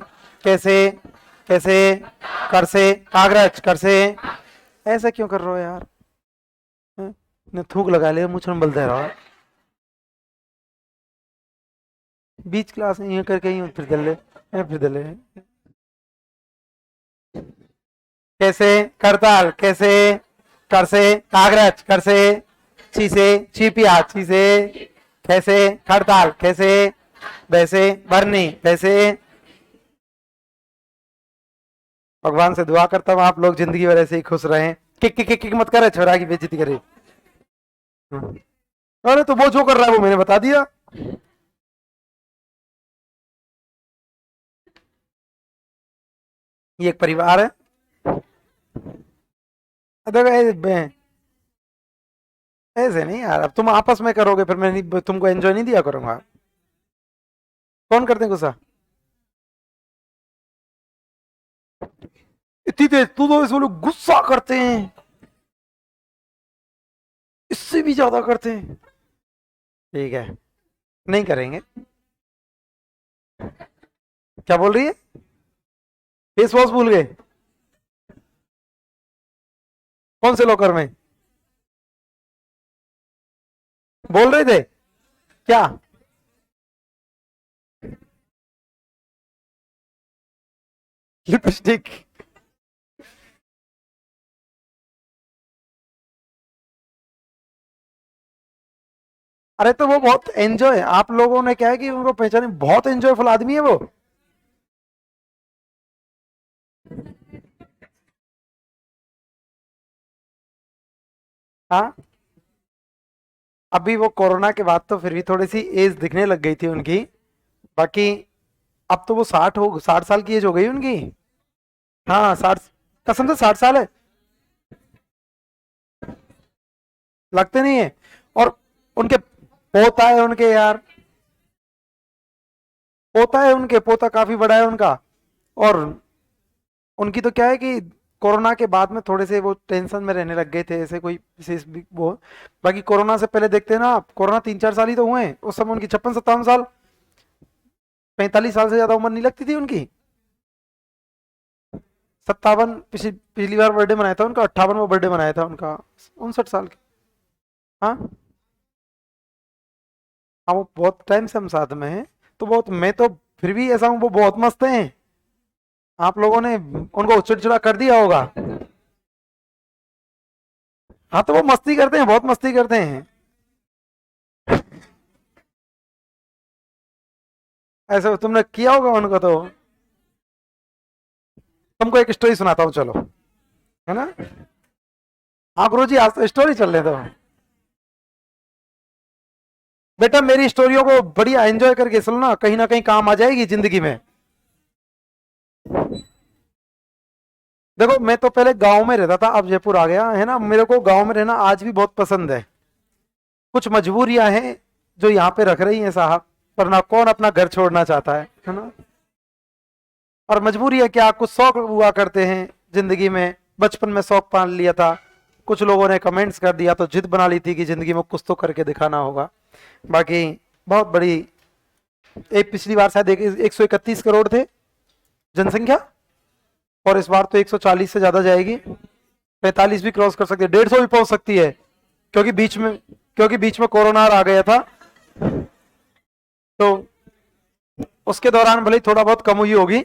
कैसे, कैसे, कर से, कागरच, कर से। ऐसा क्यों कर रहे हो यार? ने थूक लगा लिया मुझ में, बलते रहो। बीच क्लास में यूं करके यूं फिर दले, फिर दले। कैसे, करताल, कैसे, कर से, कागरच, कर से, ची से, चीपिया, ची से, कैसे, खड़ताल, कैसे, वैसे, भरनी, वैसे। भगवान से दुआ करता हूँ आप लोग जिंदगी भर ऐसे ही खुश रहें। किक किक किक मत करे, छोरा की बेइज्जती करे। अरे तो वो जो कर रहा है वो मैंने बता दिया। ये एक परिवार है। देखो ऐसे नहीं यार, अब तुम आपस में करोगे फिर मैं नहीं, तुमको एंजॉय नहीं दिया करूंगा। कौन करते हैं गुस्सा? इतनी तेज तू तो इसमें लोग गुस्सा करते हैं, इससे भी ज्यादा करते हैं। ठीक है, नहीं करेंगे। क्या बोल रही है? फेस वॉश भूल गए? कौन से लॉकर में? बोल रहे थे क्या? लिपस्टिक? अरे तो वो बहुत एंजॉय, आप लोगों ने क्या है कि उनको पहचाने, बहुत एंजॉयफुल आदमी है वो। हाँ, अभी वो कोरोना के बाद तो फिर भी थोड़ी सी एज दिखने लग गई थी उनकी। बाकी अब तो वो 60 साल की एज हो गई उनकी। हाँ 60, कसम से 60 साल है। लगते नहीं है। और उनके पोता है उनके यार, पोता है उनके, पोता काफी बड़ा है उनका। और उनकी तो क्या है कि कोरोना के बाद में थोड़े से वो टेंशन में रहने लग गए थे, ऐसे कोई विशेष भी वो। बाकी कोरोना से पहले देखते हैं ना आप, कोरोना 3-4 साल ही तो हुए हैं, उस समय उनकी 56-57 साल, 45 साल से ज्यादा उम्र नहीं लगती थी उनकी। 57, पिछली बार बर्थडे मनाया था उनका, 58वां बर्थडे मनाया था उनका, 59 साल के। हाँ हाँ, वो बहुत टाइम से हम साथ में हैं। तो बहुत, मैं तो फिर भी ऐसा हूँ, वो बहुत मस्त हैं। आप लोगों ने उनको चिड़चिड़ा कर दिया होगा। हाँ तो वो मस्ती करते हैं, बहुत मस्ती करते हैं। ऐसे तुमने किया होगा उनको तो। तुमको एक स्टोरी सुनाता हूँ चलो, है ना? हाँ गुरु जी, आज तो स्टोरी चल रहे, तो बेटा मेरी स्टोरियों को बढ़िया एंजॉय करके सुनो ना कहीं काम आ जाएगी जिंदगी में। देखो मैं तो पहले गांव में रहता था, अब जयपुर आ गया है ना। मेरे को गांव में रहना आज भी बहुत पसंद है। कुछ मजबूरियां हैं जो यहाँ पे रख रही हैं साहब, वरना कौन अपना घर छोड़ना चाहता है ना? और मजबूरी है क्या, कुछ शौक हुआ करते हैं जिंदगी में। बचपन में शौक पाल लिया था, कुछ लोगों ने कमेंट्स कर दिया तो जिद बना ली थी कि जिंदगी में कुछ तो करके दिखाना होगा। बाकी बहुत बड़ी, एक पिछली बार शायद 131 करोड़ थे जनसंख्या, और इस बार तो 140 से ज्यादा जाएगी। 45 भी क्रॉस कर सकती है, 150 भी पहुंच सकती है। क्योंकि बीच में कोरोना आ गया था, तो उसके दौरान भले ही थोड़ा बहुत कम हुई होगी,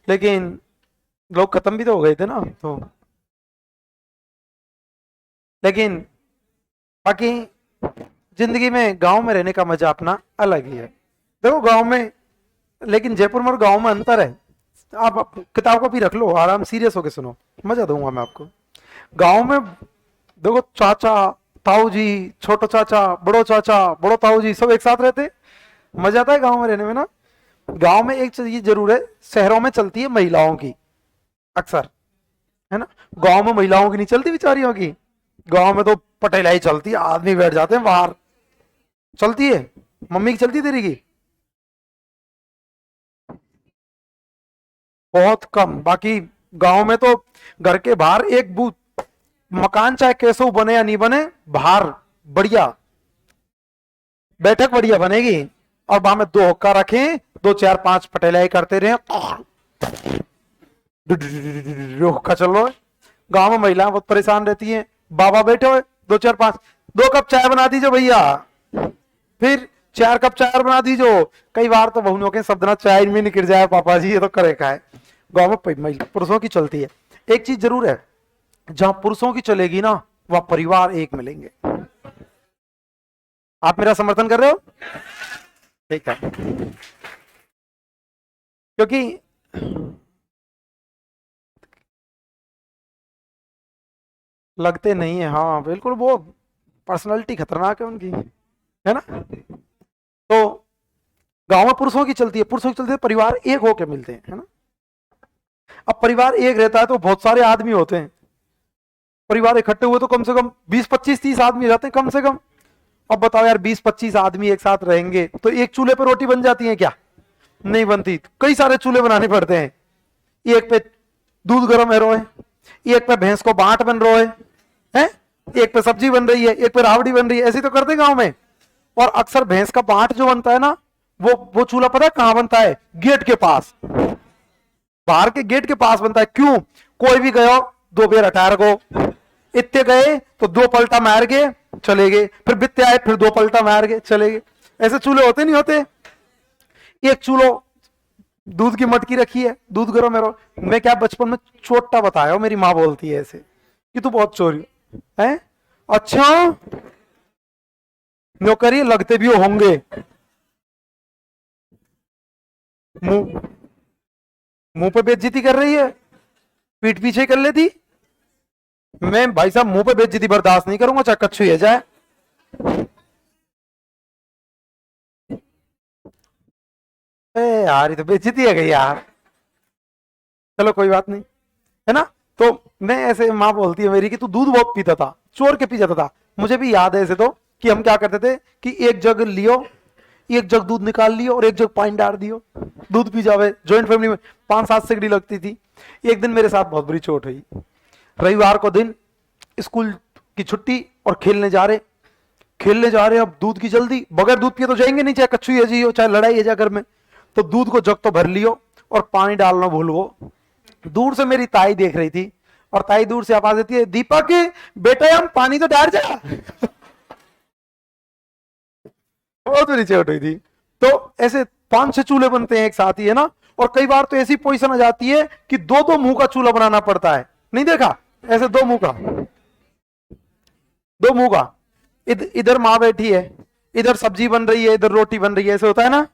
लेकिन लोग खत्म भी तो हो गए थे ना, तो लेकिन बाकी जिंदगी में गांव में रहने का मजा अपना अलग ही है। देखो गांव में, लेकिन जयपुर में और गांव में अंतर है। आप किताब कॉपी रख लो, आराम सीरियस होके सुनो, मजा दूंगा मैं आपको। गांव में देखो चाचा, ताऊ जी, छोटो चाचा, बड़ो ताऊ जी सब एक साथ रहते, मजा आता है गांव में रहने में ना। गांव में एक चीज जरूर है, शहरों में चलती है महिलाओं की अक्सर, है ना। गांव में महिलाओं की नहीं चलती बेचारियों की। गांव में तो पटेलाई चलती है, आदमी बैठ जाते हैं बाहर। चलती है मम्मी की, चलती है तेरी की? बहुत कम। बाकी गांव में तो घर के बाहर एक बूथ, मकान चाहे कैसे बने या नहीं बने, बाहर बढ़िया बैठक बढ़िया बनेगी, और वहां में दो हुक्का रखें, दो चार पांच पटेलाई करते रहे, हुक्का चल रहा है। गांव में महिलाएं बहुत परेशान रहती हैं, बाबा बैठे हुए, दो चार पांच, 2 कप चाय बना दीजिए भैया, फिर 4 कप चाय बना दीजिए। कई बार तो बहुनों के शब्द ना चाय में निकल जाए, पापा जी ये तो करे का है। गांव में पुरुषों की चलती है। एक चीज जरूर है, जहां पुरुषों की चलेगी ना, वह परिवार एक मिलेंगे। आप मेरा समर्थन कर रहे हो? ठीक है, क्योंकि लगते नहीं है, हाँ बिल्कुल, वो पर्सनालिटी खतरनाक है उनकी, है ना। तो गांव में पुरुषों की चलती है, पुरुषों की चलती है, परिवार एक होकर मिलते हैं, है ना। अब परिवार एक रहता है तो बहुत सारे आदमी होते हैं, परिवार इकट्ठे हुए तो कम से कम 20 25 30 आदमी रहते हैं कम से कम। अब बताओ यार, 20 25 आदमी एक साथ रहेंगे तो एक चूल्हे पर रोटी बन जाती है क्या? नहीं बनती, कई सारे चूल्हे बनाने पड़ते हैं। एक पे दूध गर्म है रोए, एक पे भैंस को बाट बन रहा है, एक पे सब्जी बन रही है, एक पे रावड़ी बन रही है, ऐसे तो करते गांव में। और अक्सर भैंस का बाट जो बनता है ना, वो चूल्हा पता है कहां बनता है? गेट के पास, बाहर के गेट के पास बनता है। क्यों? कोई भी गयो, 2 बेर 18 को इतने गए तो 2 पलटा मार के चले गए, फिर बित्ते आए, फिर 2 पलटा मार के चले गए। ऐसे चूल्हे होते नहीं होते? एक चूल्हो दूध की मटकी रखी है, दूध गर्म है। मैं क्या बचपन में छोटा बताया, मेरी माँ बोलती है ऐसे कि तू बहुत चोरी है। अच्छा, नौकरी लगते भी होंगे, मुंह मुंह पे बेइज्जती कर रही है, पीठ पीछे कर लेती। मैं भाई साहब मुंह पे बेइज्जती बर्दाश्त नहीं करूंगा, चाहे कच्छु ही जाए। यार ये तो बेइज्जती है गई यार। चलो कोई बात नहीं, है ना। तो मैं ऐसे, माँ बोलती है मेरी कि तू दूध बहुत पीता था, चोर के पी जाता था। मुझे भी याद है ऐसे तो, कि हम क्या करते थे कि एक जग लियो, एक जग दूध निकाल लियो और एक जग पानी डाल दियो, दूध पी जावे। ज्वाइंट फैमिली में 5-7 सिगड़ी लगती थी। एक दिन मेरे साथ बहुत बुरी चोट हुई। रविवार को दिन, स्कूल की छुट्टी और खेलने जा रहे अब दूध की जल्दी, बगैर दूध पिए तो जाएंगे नहीं, चाहे कच्छु है जी हो, चाहे लड़ाई है जा घर में। तो दूध को जग तो भर लियो और पानी डालना भूल गो। दूर से मेरी ताई देख रही थी, और ताई दूर से आवाज देती है, दीपक बेटा हम पानी तो डाल जा। बहुत नीचे उठ हुई थी। तो ऐसे 5-6 चूल्हे बनते हैं एक साथ ही, है ना। और कई बार तो ऐसी पोजीशन आ जाती है कि 2-2 मुंह का चूल्हा बनाना पड़ता है। नहीं देखा ऐसे? 2 मुंह का इधर माँ बैठी है, इधर सब्जी बन रही है, इधर रोटी बन रही है, ऐसे होता है ना।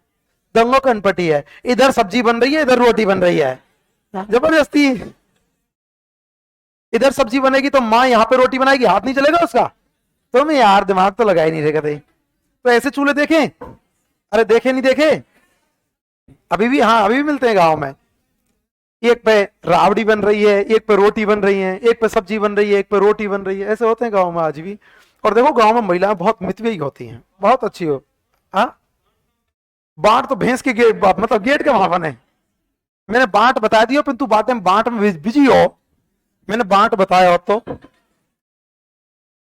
दंगो कनपटी है, इधर सब्जी बन रही है, इधर रोटी बन रही है, जबरदस्ती। इधर सब्जी बनेगी तो माँ यहाँ पे रोटी बनाएगी, हाथ नहीं चलेगा उसका? तो मैं यार दिमाग तो लगा ही नहीं रहे कभी। तो ऐसे चूल्हे देखे? अरे देखे नहीं देखे? अभी भी, हाँ अभी भी मिलते हैं गांव में। एक पे रावड़ी बन रही है, एक पे रोटी बन रही है, एक पे सब्जी बन रही है, एक पे रोटी बन रही है, ऐसे होते हैं गांव में आज भी। और देखो गांव में महिलाएं बहुत मितव्ययी होती हैं, बहुत अच्छी हो। हाँ, बाट तो भैंस के गेट, मतलब गेट के वहां बने। मैंने बाट बता दिया, पर तू बाट में बिजी हो, मैंने बाट बताया हो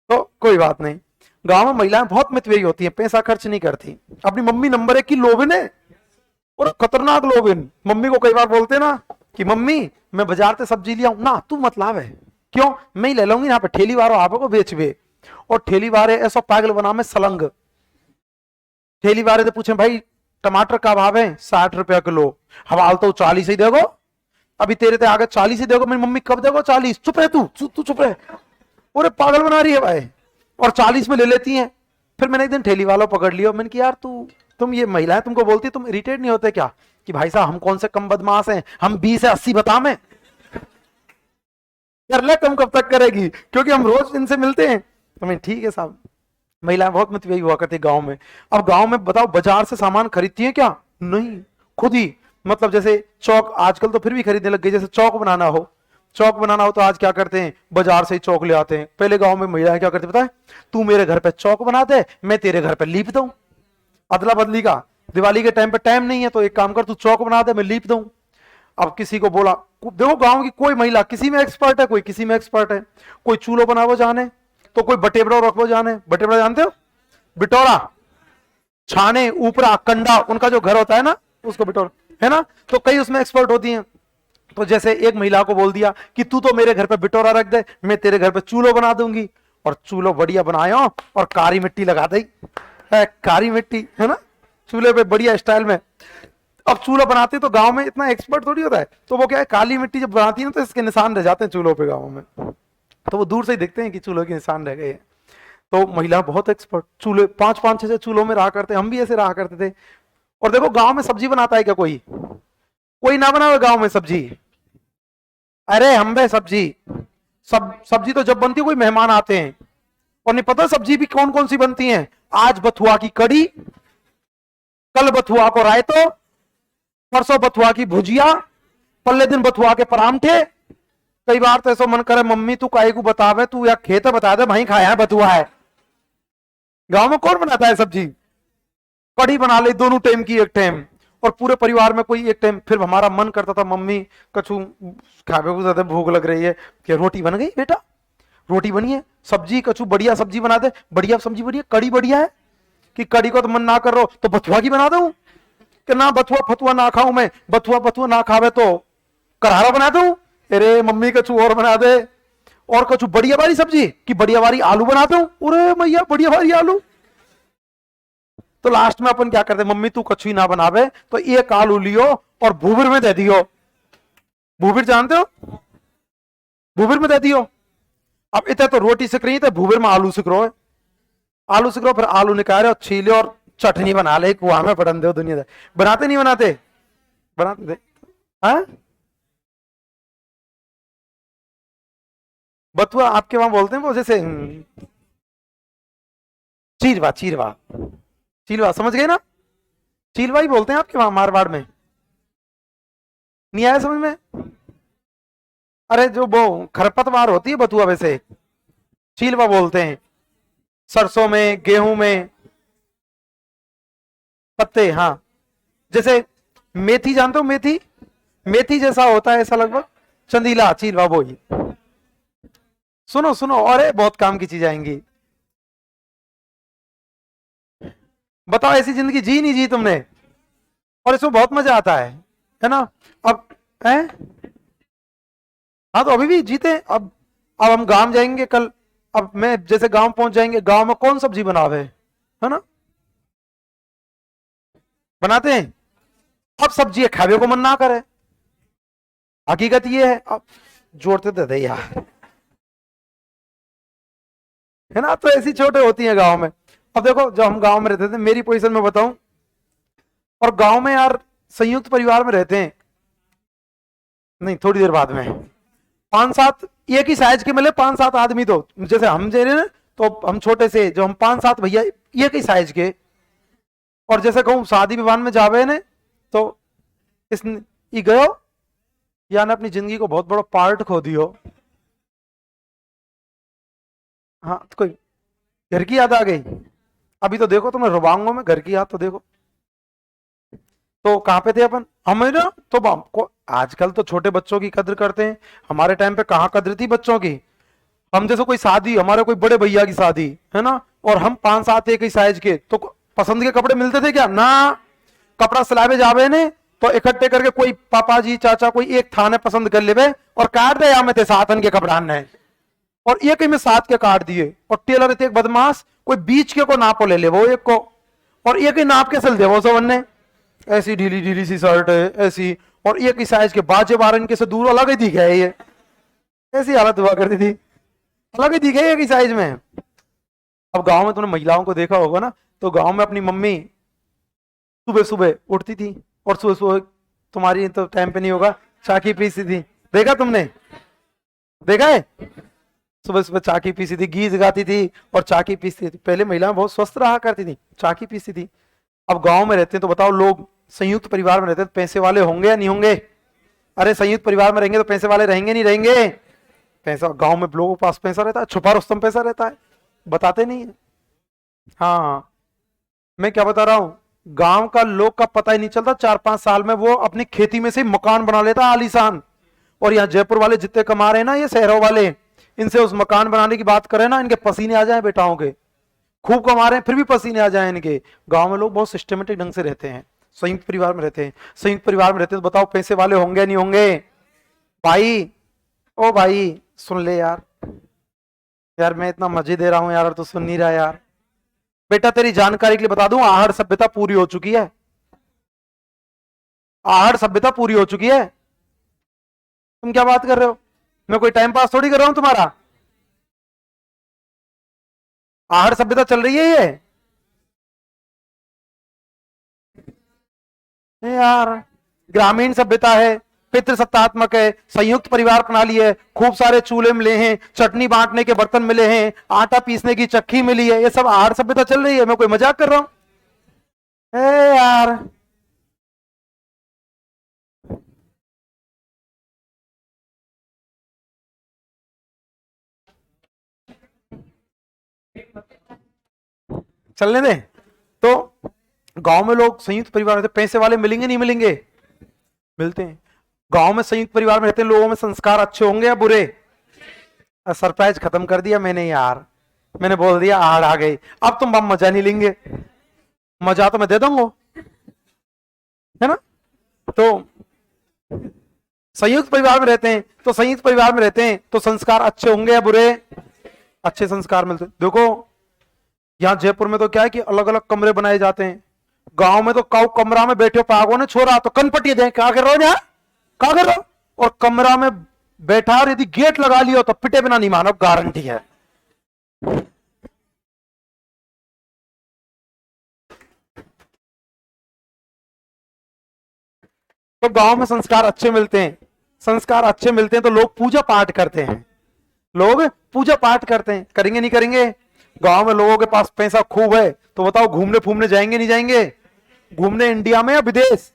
तो कोई बात नहीं। गांव में महिलाएं बहुत मितव्ययी होती हैं, पैसा खर्च नहीं करती। अपनी मम्मी नंबर 1 की लोभिन है, और खतरनाक लोभिन। मम्मी को कई बार बोलते ना कि मम्मी मैं बाजार से सब्जी लिया हूं ना, तू मत लावे। क्यों? मैं ही ले लूंगी, यहाँ पे ठेली वालों आपको बेचवे। और ठेली वाले ऐसा पागल बना में सलंग। ठेली वाले से पूछे भाई टमाटर का भाव है? 60 रुपया किलो। हवाल तो 40 ही देगो, अभी तेरे ते आगे 40 ही देगो। मेरी मम्मी कब देगो 40? चुप रहे तू चुप रहे। पूरे पागल बना रही है भाई। और 40 में ले लेती हैं। फिर मैंने एक दिन ठेली वाला पकड़ लिया, मैंने कहा यार तुम ये महिलाएं तुमको बोलती, तुम इरिटेट नहीं होते क्या कि भाई साहब हम कौन से कम बदमाश हैं, हम 20 से 80 बता में कर ले, कम कब तक करेगी, क्योंकि हम रोज इनसे मिलते हैं। तो मैं ठीक है साहब। महिलाएं बहुत मतभेद हुआ करती गांव में। अब गांव में बताओ बाजार से सामान खरीदती हैं क्या? नहीं, खुद ही। मतलब जैसे चौक आजकल तो फिर भी खरीदने लग गए, जैसे चौक बनाना हो तो आज क्या करते हैं, बाजार से ही चौक ले आते हैं। पहले गांव में महिलाएं क्या करती पता है, तू मेरे घर पे चौक बना दे, मैं तेरे घर पे लीप दूं। अदला बदली का। दिवाली के टाइम पे टाइम नहीं है तो एक काम कर, तू चौक बना दे, मैं लीप दूं। अब किसी को बोला, देखो गांव की कोई महिला किसी में एक्सपर्ट है, कोई किसी में एक्सपर्ट है। कोई चूल्हो बनावो जाने तो कोई बटेबड़ा रखो जाने। बटेबड़ा जानते हो? बिटोरा, छाने, ऊपरा, कंडा, उनका जो घर होता है ना उसको बिटोरा, है ना। तो कई उसमें एक्सपर्ट होती हैं। तो जैसे एक महिला को बोल दिया कि तू तो मेरे घर पे बिटोरा रख दे, मैं तेरे घर पे चूल्हो बना दूंगी। और चूल्हो बढ़िया बनाया और कारी मिट्टी लगा दी है, कारी मिट्टी है ना, चूल्हे पे बढ़िया स्टाइल में। अब चूल्हा बनाते तो गांव में इतना एक्सपर्ट थोड़ी होता है, तो वो क्या है, काली मिट्टी जब बनाती है ना तो इसके निशान रह जाते हैं चूल्हों पे गाँव में, तो वो दूर से ही दिखते हैं कि चूल्हों के निशान रह गए हैं। तो महिला बहुत एक्सपर्ट, चूल्हे 5-5-6 चूल्हों में रहा करते, हम भी ऐसे रहा करते थे। और देखो गांव में सब्जी बनाता है क्या कोई? कोई ना बनावे गांव में सब्जी। अरे हम बे सब्जी, सब्जी तो जब बनती है कोई मेहमान आते हैं। और नहीं पता सब्जी भी कौन कौन सी बनती है, आज बथुआ की कड़ी, कल बथुआ को रायतो, परसों बथुआ की भुजिया, पल्ले दिन बथुआ के परांठे। कई बार तो ऐसा मन करे मम्मी तू काहे को बतावे, तू या खेत बता दे भाई खाया है बथुआ है। गांव में कौन बनाता है सब्जी? कड़ी बना ले दोनों टाइम की, एक टाइम, और पूरे परिवार में कोई एक टाइम। फिर हमारा मन करता था मम्मी कछु खावे को ज्यादा भूख लग रही है कि रोटी बन गई बेटा, रोटी बनी है, सब्जी कछु बढ़िया सब्जी बना दे, बढ़िया सब्जी बढ़िया, कड़ी बढ़िया है। कि कड़ी को तो मन ना कर रो तो बथुआ की बना दूं, कि ना बथुआ फतुआ ना खाऊं मैं, बथुआ ना खावे तो करारा बना दूं। अरे मम्मी कछु और बना दे, और कछु बढ़िया वाली सब्जी कि बढ़िया वाली आलू बना दूं। अरे मैया बढ़िया वाली आलू। तो लास्ट में अपन क्या करते, मम्मी तू कछु ही ना बनावे तो एक आलू लियो और भूबिर में दे दियो। भूबिर जानते हो? भूबिर में दे दियो। अब इतने तो रोटी सिक रही है, भूबिर में आलू सिक रो है, आलू सिक रो, फिर आलू निकाले और छीले और चटनी बना ले, कुआ में पड़न दो दुनिया। बनाते नहीं बनाते? बनाते थे। हाँ बथुआ आपके वहां बोलते हैं वो जैसे चीरवा, चीरवा, चीलवा समझ गए ना, चीलवा ही बोलते हैं आपके वहां मारवाड़ में। नहीं आया समझ में? अरे जो वो खरपतवार होती है बथुआ, वैसे चीलवा बोलते हैं। सरसों में, गेहूं में पत्ते, हाँ। जैसे मेथी जानते हो? मेथी, मेथी जैसा होता है ऐसा लगभग, चंदीला, चीलवा वो ही। सुनो सुनो, अरे बहुत काम की चीज आएंगी। बताओ ऐसी जिंदगी जी नहीं जी तुमने? और इसमें बहुत मजा आता है ना। अब है, हाँ तो अभी भी जीते हैं। अब हम गांव जाएंगे कल, अब मैं जैसे गांव पहुंच जाएंगे, गांव में कौन सब्जी बनावे, है ना, बनाते हैं। अब सब्जी खावे को मन ना करे, हकीकत ये है। अब जोड़ते थे यार, है ना। तो ऐसी छोटे होती हैं गांव में। अब देखो जब हम गांव में रहते थे, मेरी पोजीशन में बताऊं, और गांव में यार संयुक्त परिवार में रहते हैं, नहीं थोड़ी देर बाद में 5-7 एक ही साइज के मिले, 5-7 आदमी, तो जैसे हम जे रहे ना, तो हम छोटे से जो हम 5-7 भैया एक ही साइज के। और जैसे कहूँ शादी विवाह में जावे ने तो इस ई गयो, या ने अपनी जिंदगी को बहुत बड़ा पार्ट खो दियो। हाँ तो कोई घर की याद आ गई। अभी तो देखो तुम्हें रुबांगों में घर की याद तो देखो। तो कहाँ पे थे अपन हमें ना, तो को आजकल तो छोटे बच्चों की कद्र करते हैं, हमारे टाइम पे कहाँ कद्र थी बच्चों की। हम जैसे कोई शादी, हमारे कोई बड़े भैया की शादी है ना, और हम 5-7 एक ही साइज के, तो पसंद के कपड़े मिलते थे क्या ना? कपड़ा सिलावे जावे ने तो इकट्ठे करके कोई पापा जी चाचा कोई एक थाने पसंद कर लेवे और काट दे, या में थे 7 के कपड़ा ने, और एक ही में 7 के काट दिए। और टेलर थे एक बदमाश, कोई बीच के को नापो ले ले वो एक को, और एक ही नाप के सिल दे वो सब ने। ऐसी ढीली ढीली सी शर्ट है ऐसी, और एक ही साइज के, बाजे बारन के से दूर अलग ही दिखे है ये। ऐसी हालत हुआ करती थी, अलग ही दिखे एक ही साइज में। अब गांव में तुमने महिलाओं को देखा होगा ना, तो गांव में अपनी मम्मी सुबह सुबह उठती थी और सुबह सुबह, तुम्हारी तो टाइम पे नहीं होगा, चाकी पीसती थी। देखा तुमने? देखा है? सुबह सुबह चाकी पीसती थी, गीत गाती थी और चाकी पीसती थी। पहले महिलाएं बहुत स्वस्थ रहा करती थी, चाकी पीसती थी। अब गांव में रहते हैं तो बताओ, लोग संयुक्त परिवार में रहते हैं तो पैसे वाले होंगे या नहीं होंगे? अरे संयुक्त परिवार में रहेंगे तो पैसे वाले रहेंगे नहीं रहेंगे? पैसा गांव में लोगों के पास पैसा रहता है, छुपा रुस्तम पैसा रहता है, बताते नहीं है। हाँ, मैं क्या बता रहा हूं, गांव का लोग का पता ही नहीं चलता, 4-5 साल में वो अपनी खेती में से मकान बना लेता है आलीशान। और यहाँ जयपुर वाले जितने कमा रहे हैं ना, ये शहरों वाले, इनसे उस मकान बनाने की बात करें ना, इनके पसीने आ जाए बेटाओं के। खूब कमा रहे हैं फिर भी पसीने आ जाए इनके। गांव में लोग बहुत सिस्टमेटिक ढंग से रहते हैं, संयुक्त परिवार में रहते हैं। संयुक्त परिवार में रहते हैं तो बताओ पैसे वाले होंगे नहीं होंगे? भाई, ओ भाई सुन ले यार, यार मैं इतना मजे दे रहा हूं यार और तू सुन नहीं रहा यार। बेटा तेरी जानकारी के लिए बता दूं, आहड़ सभ्यता पूरी हो चुकी है। आहड़ सभ्यता पूरी हो चुकी है। तुम क्या बात कर रहे हो? मैं कोई टाइम पास थोड़ी कर रहा हूं तुम्हारा। आहड़ सभ्यता चल रही है ये। यार ग्रामीण सभ्यता है, पितृसत्तात्मक है, संयुक्त परिवार प्रणाली है, खूब सारे चूल्हे मिले हैं, चटनी बांटने के बर्तन मिले हैं, आटा पीसने की चक्की मिली है, ये सब आहड़ सभ्यता चल रही है। मैं कोई मजाक कर रहा हूं? यार चलने दे। तो गांव में लोग संयुक्त परिवार रहते, पैसे वाले मिलेंगे नहीं मिलेंगे? मिलते हैं। गांव में संयुक्त परिवार में रहते हैं, लोगों में संस्कार अच्छे होंगे या बुरे? सरप्राइज खत्म कर दिया मैंने यार, मैंने बोल दिया आहड़ आ गई। अब तुम मजा नहीं लेंगे, मजा तो मैं दे दूंगा, है ना? तो संयुक्त परिवार में रहते हैं, तो संयुक्त परिवार में रहते हैं तो संस्कार अच्छे होंगे या बुरे? अच्छे संस्कार मिलते हैं। देखो यहाँ जयपुर में तो क्या है कि अलग अलग कमरे बनाए जाते हैं। गांव में तो कमरा में बैठे हो पागो ने छोरा तो कनपटी दे, क्या कर रहे हो यार, क्या कर रहे हो? और कमरा में बैठा और यदि गेट लगा लियो तो पिटे बिना नहीं मानो, गारंटी है। तो गांव में संस्कार अच्छे मिलते हैं, संस्कार अच्छे मिलते हैं तो लोग पूजा पाठ करते हैं, लोग पूजा पाठ करते हैं, करेंगे नहीं करेंगे? गांव में लोगों के पास पैसा खूब है तो बताओ घूमने फूमने जाएंगे नहीं जाएंगे? घूमने इंडिया में या विदेश?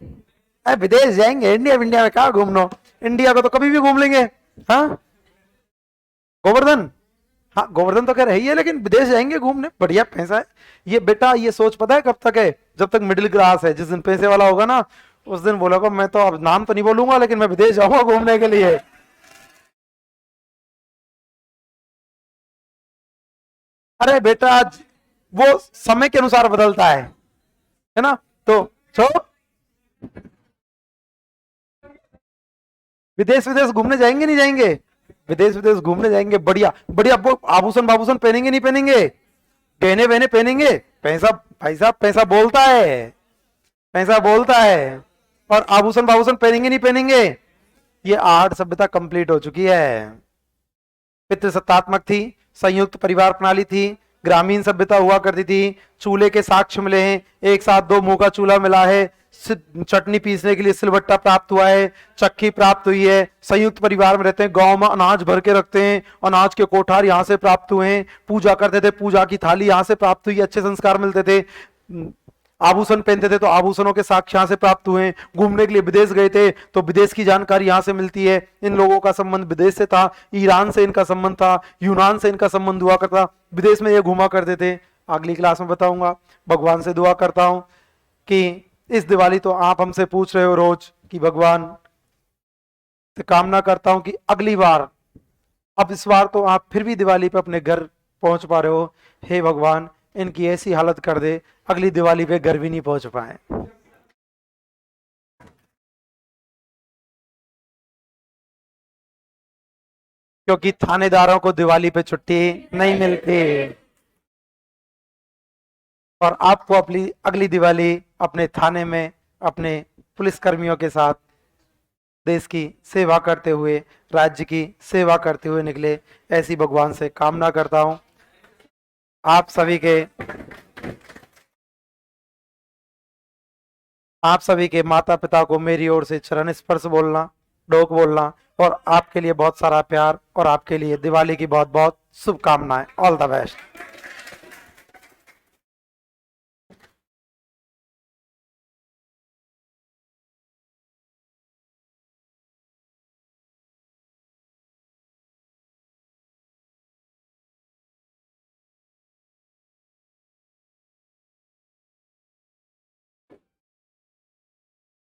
अरे विदेश जाएंगे, इंडिया इंडिया में कहा घूमना, इंडिया को तो कभी भी घूम लेंगे। हाँ गोवर्धन, हाँ गोवर्धन तो कह रही है, लेकिन विदेश जाएंगे घूमने, बढ़िया पैसा है। ये बेटा ये सोच पता है कब तक है? जब तक मिडिल क्लास है, जिस दिन पैसे वाला होगा ना, उस दिन बोलेगा मैं तो अब नाम तो नहीं बोलूंगा लेकिन मैं विदेश जाऊंगा घूमने के लिए। अरे बेटा वो समय के अनुसार बदलता है ना? तो विदेश विदेश घूमने जाएंगे नहीं जाएंगे? विदेश विदेश घूमने जाएंगे, बढ़िया बढ़िया। वो आभूषण बाभूषण पहनेंगे नहीं पहनेंगे? गहने वहने पहनेंगे? पैसा, भाई साहब पैसा बोलता है, पैसा बोलता है। और आभूषण बाभूषण पहनेंगे नहीं पहनेंगे? ये आर्ट सभ्यता कंप्लीट हो चुकी है। पितृसत्तात्मक थी, संयुक्त परिवार प्रणाली थी, ग्रामीण सभ्यता हुआ करती थी, चूल्हे के साक्ष्य मिले हैं, एक साथ दो मुंह का चूल्हा मिला है, चटनी पीसने के लिए सिलबट्टा प्राप्त हुआ है, चक्की प्राप्त हुई है, संयुक्त परिवार में रहते हैं, गांव में अनाज भर के रखते हैं, अनाज के कोठार यहाँ से प्राप्त हुए हैं, पूजा करते थे, पूजा की थाली यहाँ से प्राप्त हुई, अच्छे संस्कार मिलते थे, आभूषण पहनते थे तो आभूषणों के साक्ष्य यहाँ से प्राप्त हुए, घूमने के लिए विदेश गए थे तो विदेश की जानकारी यहाँ से मिलती है। इन लोगों का संबंध विदेश से था, ईरान से इनका संबंध था, यूनान से इनका संबंध हुआ करता, विदेश में ये घूमा करते थे। अगली क्लास में बताऊंगा। भगवान से दुआ करता हूं कि इस दिवाली तो आप हमसे पूछ रहे हो रोज कि भगवान, तो कामना करता हूं कि अगली बार, अब इस बार तो आप फिर भी दिवाली पे अपने घर पहुंच पा रहे हो, हे भगवान इनकी ऐसी हालत कर दे अगली दिवाली पे घर भी नहीं पहुंच पाए। क्योंकि थानेदारों को दिवाली पे छुट्टी नहीं मिलती, और आपको अपनी अगली दिवाली अपने थाने में अपने पुलिस कर्मियों के साथ देश की सेवा करते हुए, राज्य की सेवा करते हुए निकले, ऐसी भगवान से कामना करता हूं। आप सभी के आप सभी के माता पिता को मेरी ओर से चरण स्पर्श बोलना, डोक बोलना, और आपके लिए बहुत सारा प्यार, और आपके लिए दिवाली की बहुत बहुत शुभकामनाएं। All the best.